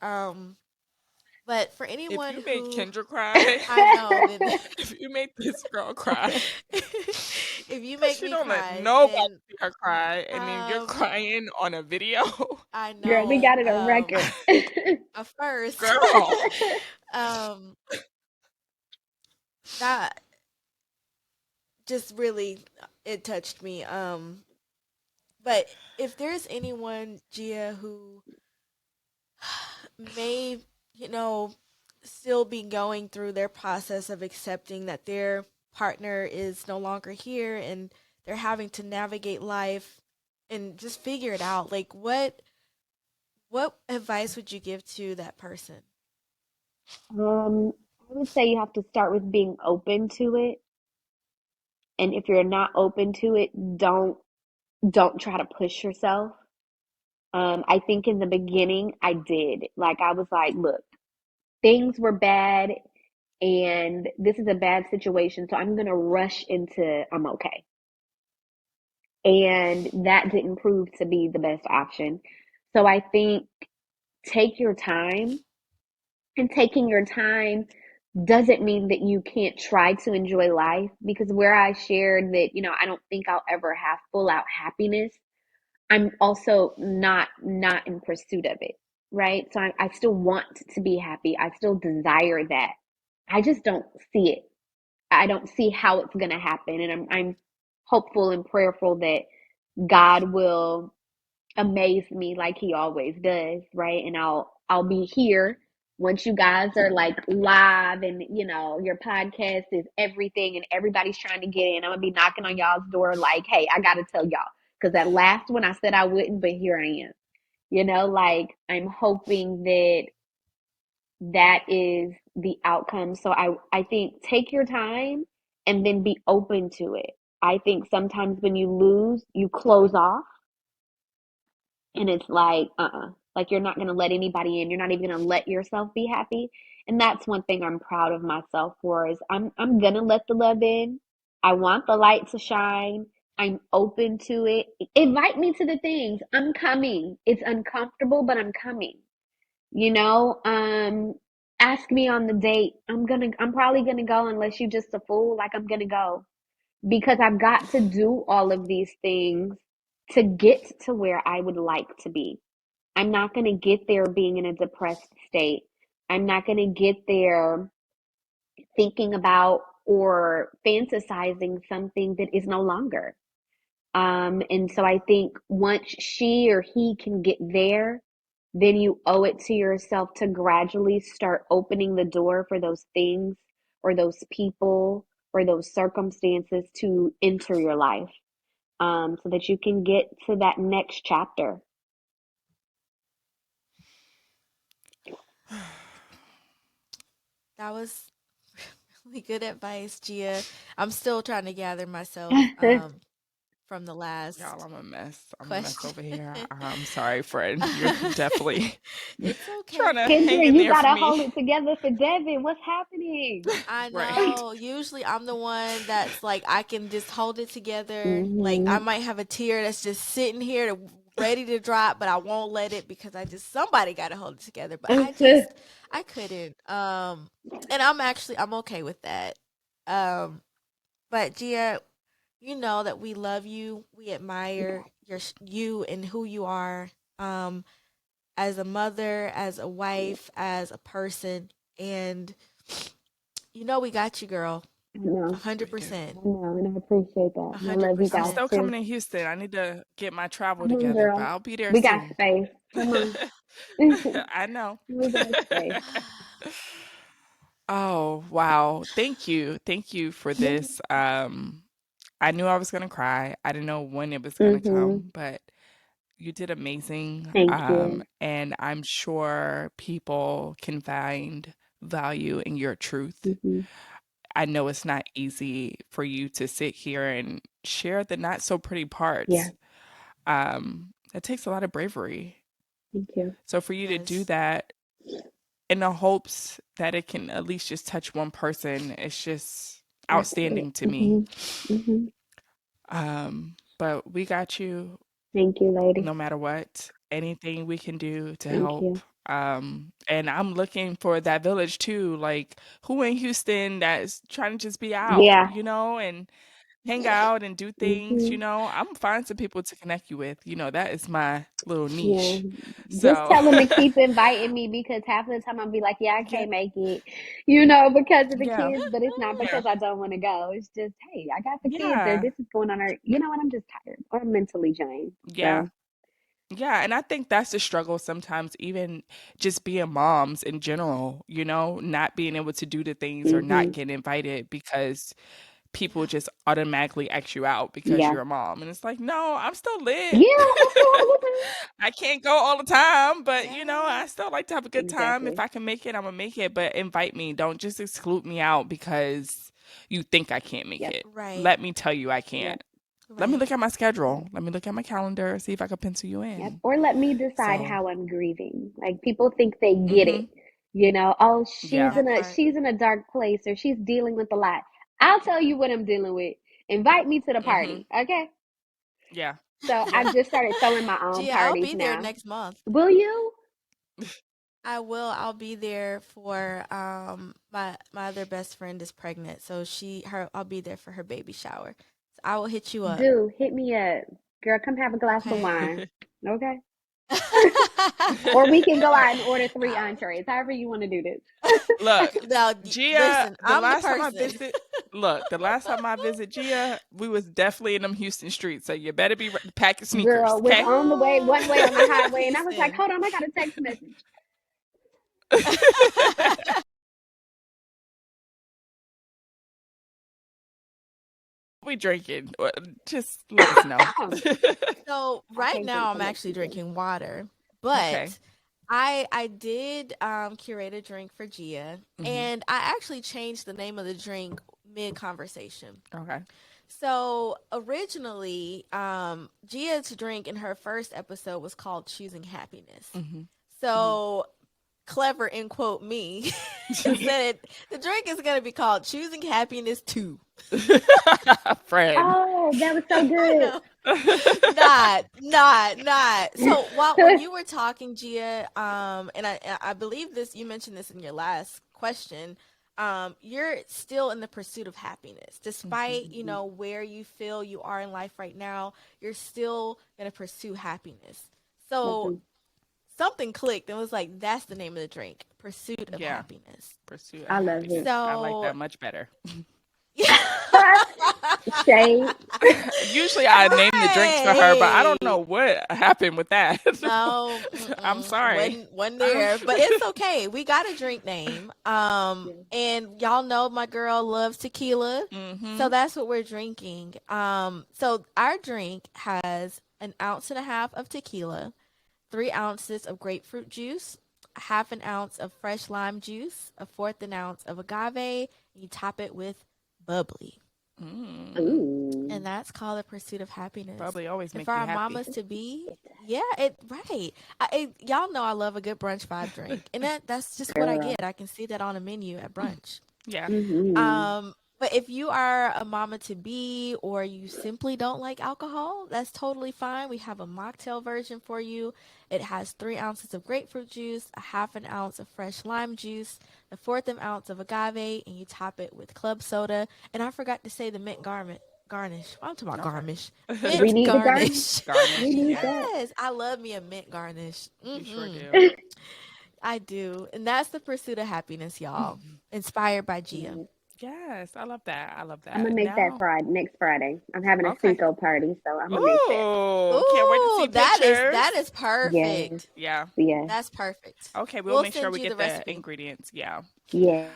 Speaker 1: But for
Speaker 2: If
Speaker 1: anyone
Speaker 2: you made
Speaker 1: who
Speaker 2: Kendra cry,
Speaker 1: I know that
Speaker 2: if you made this girl cry,
Speaker 1: if you make
Speaker 2: she
Speaker 1: me
Speaker 2: don't let
Speaker 1: cry,
Speaker 2: nobody
Speaker 1: then
Speaker 2: see her cry, and then you're
Speaker 1: um
Speaker 2: crying on a video.
Speaker 1: I
Speaker 3: Girl, we
Speaker 1: know
Speaker 3: got it on record.
Speaker 1: a first.
Speaker 2: Girl.
Speaker 1: um that just really it touched me. But if there's anyone, Gia, who may, you know, still be going through their process of accepting that their partner is no longer here and they're having to navigate life and just figure it out, like what advice would you give to that person?
Speaker 3: I would say you have to start with being open to it. And if you're not open to it, don't try to push yourself. I think in the beginning I did. Like I was like, look, things were bad and this is a bad situation, so I'm gonna rush into I'm okay. And that didn't prove to be the best option. So I think take your time, and taking your time doesn't mean that you can't try to enjoy life because where I shared that, I don't think I'll ever have full out happiness, I'm also not in pursuit of it, right? So I still want to be happy. I still desire that. I just don't see it. I don't see how it's going to happen, and I'm hopeful and prayerful that God will amaze me like he always does, right? And I'll be here once you guys are like live and your podcast is everything and everybody's trying to get in. I'm gonna be knocking on y'all's door like, hey, I gotta tell y'all. Because that last one I said I wouldn't, but here I am. Like I'm hoping that that is the outcome. So I think take your time and then be open to it. I think sometimes when you lose, you close off and it's like like you're not going to let anybody in, you're not even going to let yourself be happy. And that's one thing I'm proud of myself for is I'm going to let the love in. I want the light to shine. I'm open to it. Invite me to the things. I'm coming. It's uncomfortable, but I'm coming. you know um Ask me on the date. I'm probably going to go unless you're just a fool. Like I'm going to go because I've got to do all of these things to get to where I would like to be. I'm not going to get there being in a depressed state. I'm not going to get there thinking about or fantasizing something that is no longer. And so I think once she or he can get there, then you owe it to yourself to gradually start opening the door for those things or those people or those circumstances to enter your life, so that you can get to that next chapter.
Speaker 1: That was really good advice, Gia. I'm still trying to gather myself from the
Speaker 2: Y'all,
Speaker 1: last
Speaker 2: I'm a mess. I'm a mess
Speaker 1: question.
Speaker 2: over here. I'm sorry, friend. You're definitely
Speaker 1: It's
Speaker 2: trying
Speaker 1: okay.
Speaker 2: to hang
Speaker 3: Kendra,
Speaker 2: in
Speaker 3: you
Speaker 2: there for
Speaker 3: gotta
Speaker 2: me.
Speaker 3: hold it together for Devin. What's happening?
Speaker 1: I
Speaker 2: Right.
Speaker 1: know. Usually I'm the one that's like I can just hold it together. Like I
Speaker 3: Hmm.
Speaker 1: might have a tear that's just sitting here ready to drop, but I won't let it because I just somebody got to hold it together. But I couldn't. And I'm okay with that. Um but Gia, you know that we love you. We admire you and who you are. Um as a mother, as a wife, as a person, and we got you, girl.
Speaker 3: I know,
Speaker 1: 100%.
Speaker 3: I know, and I appreciate that.
Speaker 1: A
Speaker 3: And I
Speaker 1: hundred
Speaker 3: love you
Speaker 2: I'm
Speaker 3: guys
Speaker 1: percent.
Speaker 2: still
Speaker 3: too.
Speaker 2: coming to Houston. I need to get my travel
Speaker 3: Come on,
Speaker 2: together, but
Speaker 3: girl.
Speaker 2: I'll be there
Speaker 3: We got
Speaker 2: soon.
Speaker 3: space. Come on.
Speaker 2: I know.
Speaker 3: We got space.
Speaker 2: Oh, wow. Thank you. Thank you for this. I knew I was going to cry. I didn't know when it was going to
Speaker 3: Mm-hmm.
Speaker 2: come, but you did amazing.
Speaker 3: Thank you.
Speaker 2: And I'm sure people can find value in your truth.
Speaker 3: Mm-hmm.
Speaker 2: I know it's not easy for you to sit here and share the not so pretty
Speaker 3: Yeah.
Speaker 2: parts. It takes a lot of bravery.
Speaker 3: Thank you.
Speaker 2: So for you to do
Speaker 1: Yes.
Speaker 2: that in the hopes that it can at least just touch one person, it's just outstanding to me.
Speaker 3: Mm-hmm. Mm-hmm.
Speaker 2: But we got you
Speaker 3: Thank you, lady.
Speaker 2: no matter what. Anything we can do to
Speaker 3: Thank
Speaker 2: help,
Speaker 3: you.
Speaker 2: And I'm looking for that village too. Like, who in Houston that's trying to just be out,
Speaker 3: Yeah.
Speaker 2: and hang out and do things,
Speaker 3: Hmm.
Speaker 2: I'm find some people to connect you with. That is my little
Speaker 3: Yeah.
Speaker 2: niche.
Speaker 3: Just
Speaker 2: So,
Speaker 3: tell them to keep inviting me because half of the time I'll be like, yeah, I
Speaker 2: yeah,
Speaker 3: can't make it, because of the
Speaker 2: yeah,
Speaker 3: kids, but it's not
Speaker 2: yeah,
Speaker 3: because I don't want to go. It's just, hey, I got the kids or
Speaker 2: yeah,
Speaker 3: this is going on or you know what, I'm just tired or mentally drained.
Speaker 2: yeah.
Speaker 3: So,
Speaker 2: Yeah, and I think that's the struggle sometimes, even just being moms in general, not being able to do the things or not
Speaker 3: hmm,
Speaker 2: getting invited because people
Speaker 1: Yeah.
Speaker 2: just automatically X you out because
Speaker 3: yeah.
Speaker 2: you're a mom. And it's like, no, I'm still lit.
Speaker 3: Yeah, I'm still having a good time.
Speaker 2: I can't go all the time, but
Speaker 1: Yeah.
Speaker 2: I still like to have a good time. If
Speaker 3: Exactly.
Speaker 2: I can make it, I'm gonna make it. But invite me. Don't just exclude me out because you think I can't make
Speaker 3: Yep.
Speaker 2: it.
Speaker 1: Right.
Speaker 2: Let me tell you I
Speaker 3: Yep.
Speaker 2: can't. Let me
Speaker 1: Right.
Speaker 2: look at my
Speaker 3: Yep.
Speaker 2: schedule. Let me look at my calendar, see if I can pencil you
Speaker 3: Yep.
Speaker 2: in.
Speaker 3: Or let me decide
Speaker 2: So,
Speaker 3: how I'm grieving. Like people think they get it.
Speaker 2: mm-hmm.
Speaker 3: Oh,
Speaker 2: Yeah.
Speaker 1: That part.
Speaker 3: she's in a dark place or she's dealing with a lot. I'll tell you what I'm dealing with. Invite me to the
Speaker 2: Mm-hmm.
Speaker 3: party. Okay.
Speaker 2: Yeah.
Speaker 3: So
Speaker 2: Yep.
Speaker 3: I've just started throwing my own
Speaker 1: Gia, I'll
Speaker 3: parties
Speaker 1: be there
Speaker 3: now.
Speaker 1: next month.
Speaker 3: Will you?
Speaker 1: I will. I'll be there for my other best friend is pregnant, so I'll be there for her baby shower. So I will hit you up.
Speaker 3: Do hit me up. Girl, come have a glass of
Speaker 1: Okay.
Speaker 3: wine. Okay. Or we can go out and order three
Speaker 1: Uh,
Speaker 3: entrees, however you want to do this.
Speaker 2: Look,
Speaker 1: now,
Speaker 2: Gia,
Speaker 1: listen, I'm the person.
Speaker 2: the last time I visit Gia, we was definitely in them Houston streets. So you better be pack your sneakers,
Speaker 3: Girl was
Speaker 2: okay?
Speaker 3: on the way, one way on the
Speaker 1: Oh,
Speaker 3: highway, and I was like,
Speaker 1: Houston.
Speaker 3: hold on, I got a text message.
Speaker 2: We drinking. Just let us know.
Speaker 1: So
Speaker 3: I
Speaker 1: right
Speaker 3: can't drink
Speaker 1: now
Speaker 3: for
Speaker 1: I'm
Speaker 3: next
Speaker 1: actually
Speaker 3: weekend.
Speaker 1: drinking water,
Speaker 2: Okay.
Speaker 1: but I did curate a drink for Gia,
Speaker 2: Hmm.
Speaker 1: and I actually changed the name of the drink mid conversation.
Speaker 2: Okay.
Speaker 1: So originally, Gia's drink in her first episode was called "Choosing Happiness."
Speaker 2: Hmm.
Speaker 1: So clever in quote me said the drink is going to be called "Choosing Happiness 2."
Speaker 2: Friend.
Speaker 3: Oh, that was so
Speaker 1: I
Speaker 3: good.
Speaker 1: know. Not. So while when you were talking, Gia, and I believe this, you mentioned this in your last question. You're still in the pursuit of happiness,
Speaker 2: Hmm.
Speaker 1: despite where you feel you are in life right now. You're still gonna pursue happiness. So
Speaker 3: Mhm.
Speaker 1: something clicked and was like, that's the name of the drink, Pursuit of
Speaker 2: Yeah.
Speaker 1: Happiness.
Speaker 2: Pursuit of
Speaker 3: I love it.
Speaker 2: happiness. I like
Speaker 1: So
Speaker 2: that much better.
Speaker 3: Shade.
Speaker 2: Usually I name the drinks for her, but I don't know
Speaker 1: right.
Speaker 2: what happened with that.
Speaker 1: No,
Speaker 2: I'm sorry.
Speaker 1: wasn't there, but it's okay. We got a drink name.
Speaker 3: Yeah.
Speaker 1: And y'all know my girl loves tequila, so
Speaker 2: Hmm.
Speaker 1: that's what we're drinking. So our drink has an ounce and a half of tequila, 3 ounces of grapefruit juice, half an ounce of fresh lime juice, a fourth an ounce of agave. And you top it with bubbly.
Speaker 2: Mm.
Speaker 1: And
Speaker 3: Ooh.
Speaker 1: that's called the pursuit of happiness.
Speaker 2: Probably always
Speaker 1: And for
Speaker 2: make you
Speaker 1: our
Speaker 2: happy.
Speaker 1: mamas to be, yeah, it right. Y'all know I love a good brunch vibe drink, and that's just what I
Speaker 3: Girl.
Speaker 1: get. I can see that on a menu at brunch.
Speaker 2: Yeah.
Speaker 3: Hmm.
Speaker 1: But if you are a mama to be or you simply don't like alcohol, that's totally fine. We have a mocktail version for you. It has 3 ounces of grapefruit juice, a half an ounce of fresh lime juice, a fourth of an ounce of agave, and you top it with club soda. And I forgot to say the mint garnish. I'm talking about
Speaker 2: Okay.
Speaker 1: garnish.
Speaker 3: We
Speaker 1: Mint
Speaker 3: need the garnish.
Speaker 1: garnish.
Speaker 3: We
Speaker 2: Garnish.
Speaker 3: need
Speaker 2: Yeah.
Speaker 3: that.
Speaker 1: Yes, I love me a mint garnish.
Speaker 2: You sure
Speaker 1: Hmm
Speaker 2: do.
Speaker 1: I do. And that's the pursuit of happiness, y'all. Inspired by Gia.
Speaker 3: Yeah.
Speaker 2: Yes, I love that. I love
Speaker 3: I'm gonna
Speaker 2: that.
Speaker 3: make that
Speaker 2: Now,
Speaker 3: Friday next Friday. I'm having a
Speaker 2: okay.
Speaker 3: Cinco party, so I'm gonna make that.
Speaker 2: Ooh, can't wait to see
Speaker 1: Ooh, that
Speaker 2: pictures.
Speaker 1: is
Speaker 3: Yes.
Speaker 1: perfect.
Speaker 2: Yeah.
Speaker 3: Yes.
Speaker 1: That's perfect.
Speaker 2: Okay, we'll
Speaker 1: We'll
Speaker 2: make sure
Speaker 1: send
Speaker 2: we
Speaker 1: you the
Speaker 2: get the
Speaker 1: recipe.
Speaker 2: ingredients. Yeah.
Speaker 3: Yes.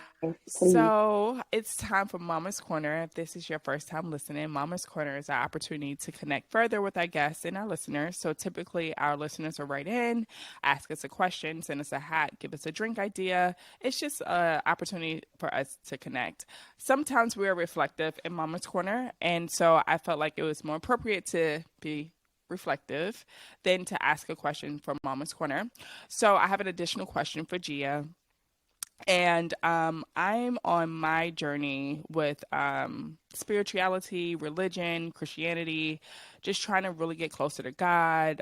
Speaker 3: Please.
Speaker 2: So it's time for Mama's Corner. If this is your first time listening, Mama's Corner is our opportunity to connect further with our guests and our listeners. So typically, our listeners will write in, ask us a question, send us a hat, give us a drink idea. It's just an opportunity for us to connect. Sometimes we are reflective in Mama's Corner, and so I felt like it was more appropriate to be reflective than to ask a question from Mama's Corner. So I have an additional question for Gia. And I'm on my journey with spirituality, religion, Christianity, just trying to really get closer to God,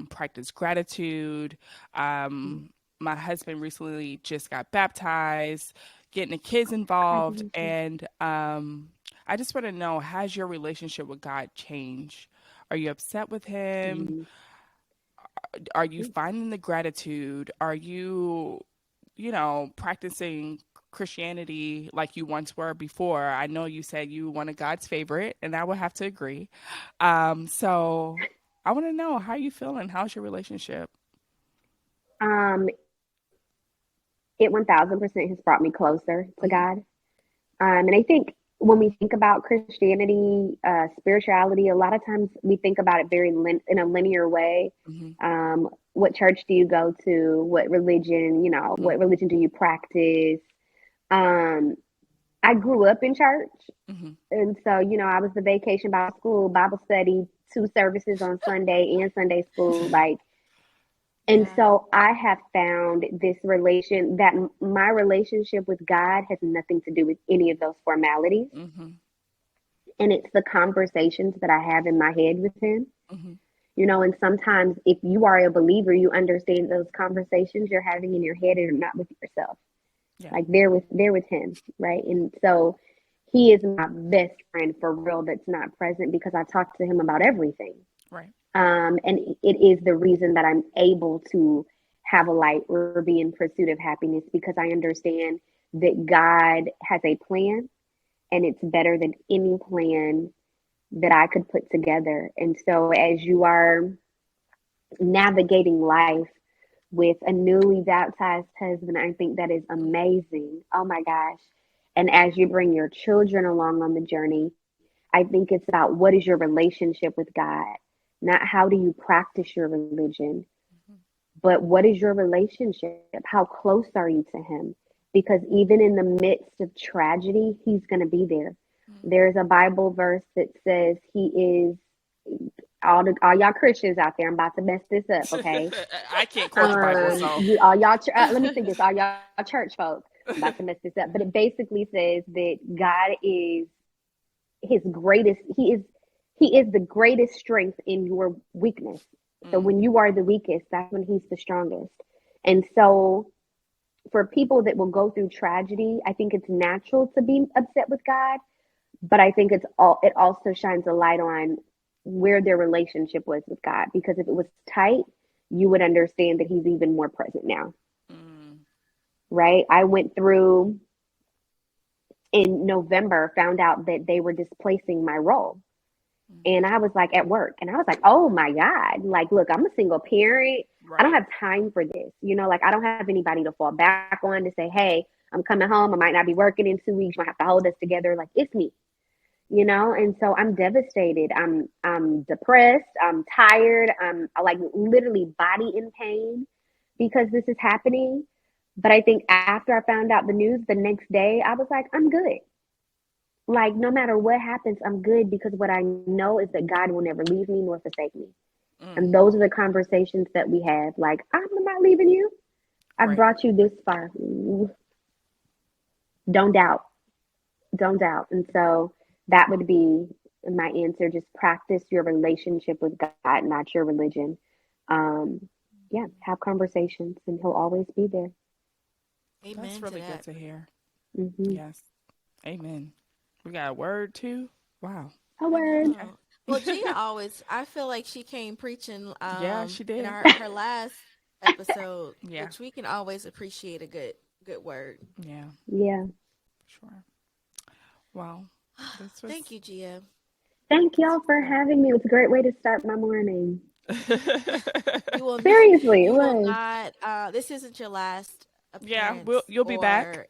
Speaker 2: practice gratitude, um, my husband recently just got baptized, getting the kids involved,
Speaker 3: Congratulations.
Speaker 2: and I just want to know, has your relationship with God changed? Are you upset with Him?
Speaker 3: Mm,
Speaker 2: Are you finding the gratitude? Are you, practicing Christianity like you once were before? I know you said you one of God's favorite, and I would have to agree. So I want to know, how you feeling? How's your relationship?
Speaker 3: Um, it 1000% has brought me closer to
Speaker 2: Hmm.
Speaker 3: God. And I think when we think about Christianity, spirituality, a lot of times we think about it in a linear way.
Speaker 2: Hmm.
Speaker 3: What church do you go to? What religion do you practice? Um, I grew up in church.
Speaker 2: Hmm.
Speaker 3: And so, I was the vacation Bible school, Bible study, two services on Sunday and Sunday school. And
Speaker 1: Yeah.
Speaker 3: so I have found this my relationship with God has nothing to do with any of those formalities.
Speaker 2: Hmm.
Speaker 3: And it's the conversations that I have in my head with Him.
Speaker 2: Hmm.
Speaker 3: And sometimes if you are a believer, you understand those conversations you're having in your head are not with yourself.
Speaker 2: Yeah.
Speaker 3: Like they're with Him, right? And so He is my best friend for real that's not present because I talk to Him about everything.
Speaker 2: Right.
Speaker 3: And it is the reason that I'm able to have a light or be in pursuit of happiness because I understand that God has a plan and it's better than any plan that I could put together. And so as you are navigating life with a newly baptized husband, I think that is amazing. Oh my gosh. And as you bring your children along on the journey, I think it's about what is your relationship with God, not how do you practice your religion, but what is your relationship? How close are you to Him? Because even in the midst of tragedy, He's going to be there.
Speaker 2: Mm.
Speaker 3: There's a Bible verse that says He is all y'all Christians out there. I'm about to mess this up, okay?
Speaker 2: I can't quote the Bible, so.
Speaker 3: You all y'all. Let me say this, all y'all church folk. I'm about to mess this up, but it basically says that God is his greatest. He is the greatest strength in your weakness. So
Speaker 2: Mm.
Speaker 3: when you are the weakest, that's when He's the strongest. And so for people that will go through tragedy, I think it's natural to be upset with God, but I think it also shines a light on where their relationship was with God. Because if it was tight, you would understand that He's even more present now,
Speaker 2: Mm.
Speaker 3: right? I went through in November, found out that they were displacing my role.
Speaker 2: Mm.
Speaker 3: And I was like at work, and I was like, oh my God, like, look, I'm a single parent. I don't
Speaker 2: Right.
Speaker 3: have time for this. Like, I don't have anybody to fall back on to say, hey, I'm coming home. I might not be working in 2 weeks. You might have to hold us together. Like, it's me. And so I'm devastated. I'm depressed. I'm tired. I'm like literally body in pain because this is happening. But I think after I found out the news the next day, I was like, I'm good. Like, no matter what happens, I'm good because what I know is that God will never leave me nor forsake me.
Speaker 2: Mm.
Speaker 3: And those are the conversations that we have. Like, I'm not leaving you. I've
Speaker 2: Right.
Speaker 3: brought you this far. Don't doubt. Don't doubt. And so that would be my answer. Just practice your relationship with God, not your religion. Um, yeah, have conversations, and He'll always be there.
Speaker 2: That's
Speaker 1: Amen to
Speaker 2: really good
Speaker 1: that.
Speaker 2: to hear.
Speaker 3: Hmm.
Speaker 2: Yes. Amen. We got a word too. Wow.
Speaker 3: A
Speaker 1: I
Speaker 3: word.
Speaker 2: Okay.
Speaker 1: know. Well, Gia always, I feel like she came preaching
Speaker 2: Yeah, she
Speaker 1: in
Speaker 2: did.
Speaker 1: her last episode,
Speaker 2: Yeah.
Speaker 1: which we can always appreciate a good word.
Speaker 2: Yeah.
Speaker 3: Yeah.
Speaker 2: Sure. Wow. This was.
Speaker 1: Thank you, Gia.
Speaker 3: Thank
Speaker 2: This
Speaker 3: y'all
Speaker 2: was
Speaker 3: for
Speaker 2: good.
Speaker 3: having me. It was a great way to start my morning.
Speaker 1: You will
Speaker 3: Seriously, it
Speaker 1: you will
Speaker 3: was.
Speaker 1: not this isn't your last
Speaker 2: Yeah,
Speaker 1: appearance
Speaker 2: you'll be back.
Speaker 1: or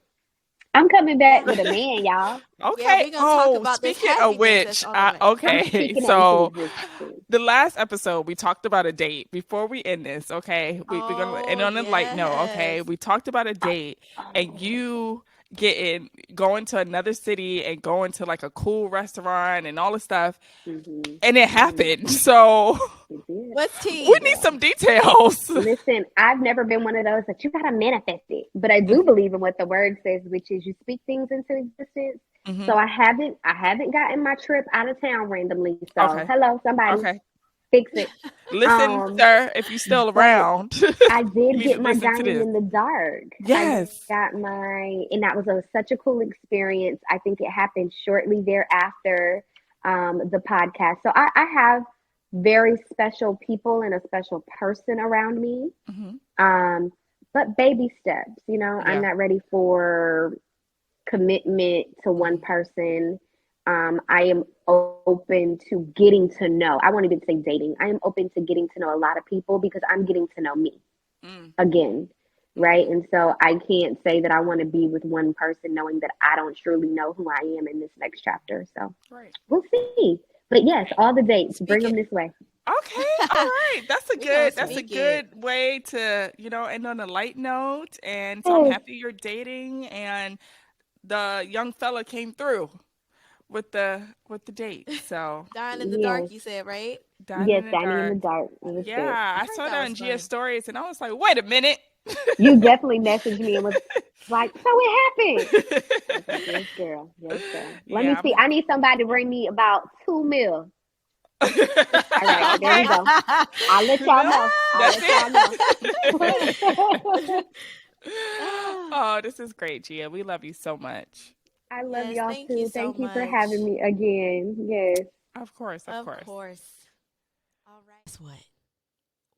Speaker 3: I'm coming back
Speaker 1: yeah.
Speaker 3: with a man, y'all.
Speaker 1: Yeah,
Speaker 2: Okay.
Speaker 1: we're gonna talk
Speaker 2: Oh,
Speaker 1: about this
Speaker 2: speaking of
Speaker 1: happiness that's
Speaker 2: which,
Speaker 1: on the way.
Speaker 3: I'm
Speaker 2: okay.
Speaker 3: speaking that into
Speaker 2: So
Speaker 3: existence.
Speaker 2: the last episode we talked about a date. Before we end this, okay, we're gonna end
Speaker 1: Oh
Speaker 2: on a light note. Okay,
Speaker 1: yes.
Speaker 2: we talked about a date, and
Speaker 3: Oh,
Speaker 2: you going to another city and going to like a cool restaurant and all this stuff,
Speaker 3: mm-hmm,
Speaker 2: and it
Speaker 3: mm-hmm.
Speaker 2: happened. So
Speaker 3: It did.
Speaker 1: What's
Speaker 2: we
Speaker 1: tea?
Speaker 2: need
Speaker 3: Yeah.
Speaker 2: some details.
Speaker 3: Listen, I've never been one of those that you gotta manifest it, but I do
Speaker 2: Hmm.
Speaker 3: believe in what the word says, which is you speak things into existence.
Speaker 2: Hmm.
Speaker 3: So I haven't gotten my trip out of town randomly. So
Speaker 2: Okay.
Speaker 3: hello, somebody.
Speaker 2: Okay.
Speaker 3: Fix it.
Speaker 2: Listen, sir, if you're still
Speaker 3: But
Speaker 2: around,
Speaker 3: I
Speaker 2: you
Speaker 3: did
Speaker 2: need
Speaker 3: get
Speaker 2: to
Speaker 3: my
Speaker 2: listen to
Speaker 3: dining
Speaker 2: this.
Speaker 3: in the dark. I did
Speaker 2: Yes.
Speaker 3: got my, and that was such a cool experience. I think it happened shortly thereafter, the podcast. So I have very special people and a special person around me.
Speaker 2: Hmm.
Speaker 3: Um, but baby steps, I'm
Speaker 2: Yeah.
Speaker 3: not ready for commitment to one
Speaker 2: Hmm.
Speaker 3: person. I am open to getting to know. I won't even say dating. I am open to getting to know a lot of people because I'm getting to know me
Speaker 2: Mm.
Speaker 3: again. Right.
Speaker 2: Hmm.
Speaker 3: And so I can't say that I want to be with one person knowing that I don't truly know who I am in this next chapter. So
Speaker 2: Right.
Speaker 3: we'll see. But yes,
Speaker 2: Right.
Speaker 3: all the dates, bring
Speaker 1: Speak
Speaker 3: them
Speaker 1: it.
Speaker 3: this way.
Speaker 2: Okay, all right.
Speaker 1: We gonna
Speaker 2: That's a
Speaker 1: speak it.
Speaker 2: good way to, end on a light note. And so I'm
Speaker 3: Yes.
Speaker 2: happy you're dating and the young fella came through with the date. So
Speaker 1: Dying in the dark,
Speaker 3: Yes.
Speaker 1: you said, right?
Speaker 2: dining
Speaker 3: Yes,
Speaker 2: in the
Speaker 3: dining in the
Speaker 2: dark.
Speaker 3: dark. It was good.
Speaker 2: Yeah,
Speaker 1: I
Speaker 2: I
Speaker 1: heard
Speaker 2: saw
Speaker 1: that
Speaker 2: that
Speaker 1: was
Speaker 2: on Gia's
Speaker 1: fun.
Speaker 2: stories and I was like, wait a minute.
Speaker 3: You definitely messaged me and was like, so it happened. I was like, yes, girl. Yes, girl. Let me
Speaker 2: Yeah,
Speaker 3: see.
Speaker 2: I'm
Speaker 3: I need somebody to bring me about 2 mil. All right, there we
Speaker 2: okay.
Speaker 3: go. I'll let y'all
Speaker 2: No,
Speaker 3: know. I'll
Speaker 2: that's
Speaker 3: let y'all know.
Speaker 2: it.
Speaker 1: Ah,
Speaker 2: Oh, this is great, Gia. We love you so much.
Speaker 3: I love
Speaker 1: yes,
Speaker 3: y'all
Speaker 1: thank you
Speaker 3: too.
Speaker 1: so
Speaker 3: Thank you for having
Speaker 1: much.
Speaker 3: me again. Yes.
Speaker 2: Of course, of
Speaker 1: Of
Speaker 2: course.
Speaker 1: course. All right. Guess what?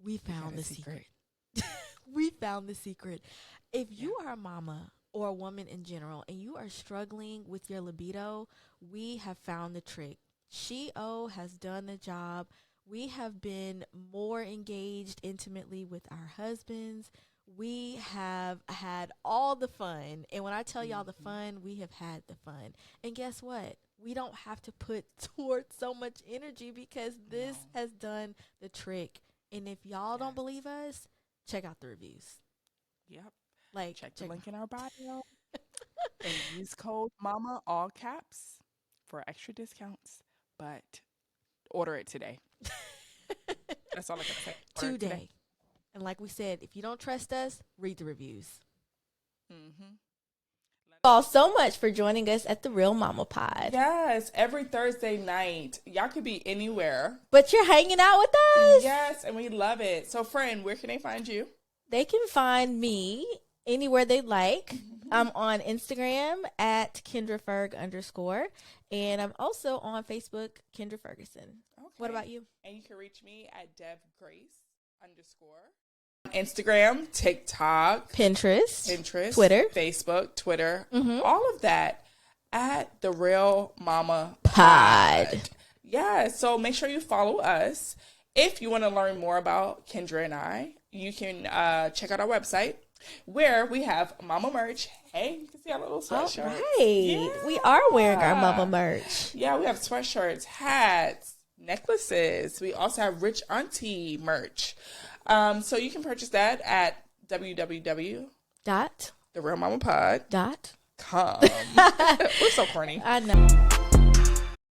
Speaker 1: We
Speaker 2: We got
Speaker 1: found
Speaker 2: a
Speaker 1: the
Speaker 2: secret.
Speaker 1: secret. We found the secret. If
Speaker 2: Yeah.
Speaker 1: you are a mama or a woman in general and you are struggling with your libido, we have found the trick. She-O has done the job. We have been more engaged intimately with our husbands. We have had all the fun. And when I tell y'all the
Speaker 2: Mhm.
Speaker 1: fun, we have had the fun. And guess what? We don't have to put towards so much energy because this
Speaker 2: No.
Speaker 1: has done the trick. And if y'all don't
Speaker 2: Yes.
Speaker 1: believe us, check out the reviews.
Speaker 2: Yep.
Speaker 1: Like,
Speaker 2: Check the
Speaker 1: check.
Speaker 2: link in our bio and use code MAMA all caps for extra discounts. But order it today. That's all I gotta say. Order it today.
Speaker 1: Today. And like we said, if you don't trust us, read the reviews.
Speaker 2: Mm-hmm.
Speaker 1: All so much for joining us at the Real Mama Pod.
Speaker 2: Yes, every Thursday night. Y'all could be anywhere.
Speaker 1: But you're hanging out with us.
Speaker 2: Yes, and we love it. So, friend, where can they find you?
Speaker 1: They can find me anywhere they like. I'm on Instagram at KendraFerg _. And I'm also on Facebook, Kendra Ferguson.
Speaker 2: Okay.
Speaker 1: What about you?
Speaker 2: And you can reach me at DevGrace _ Instagram, TikTok,
Speaker 1: Pinterest,
Speaker 2: Twitter,
Speaker 1: Twitter,
Speaker 2: Facebook, Twitter,
Speaker 1: Mhm.
Speaker 2: all of that at the Real Mama
Speaker 1: Pod.
Speaker 2: Yeah, so make sure you follow us. If you want to learn more about Kendra and I, you can check out our website where we have Mama merch. Hey, you can see our little
Speaker 1: All
Speaker 2: sweatshirts.
Speaker 1: right. We are wearing our mama
Speaker 2: Yeah.
Speaker 1: merch.
Speaker 2: Yeah, we have sweatshirts, hats, necklaces. We also have Rich Auntie merch. So you can purchase that at
Speaker 1: Dot.
Speaker 2: www.therealmamapod.com.
Speaker 1: Dot.
Speaker 2: We're so corny.
Speaker 1: I know.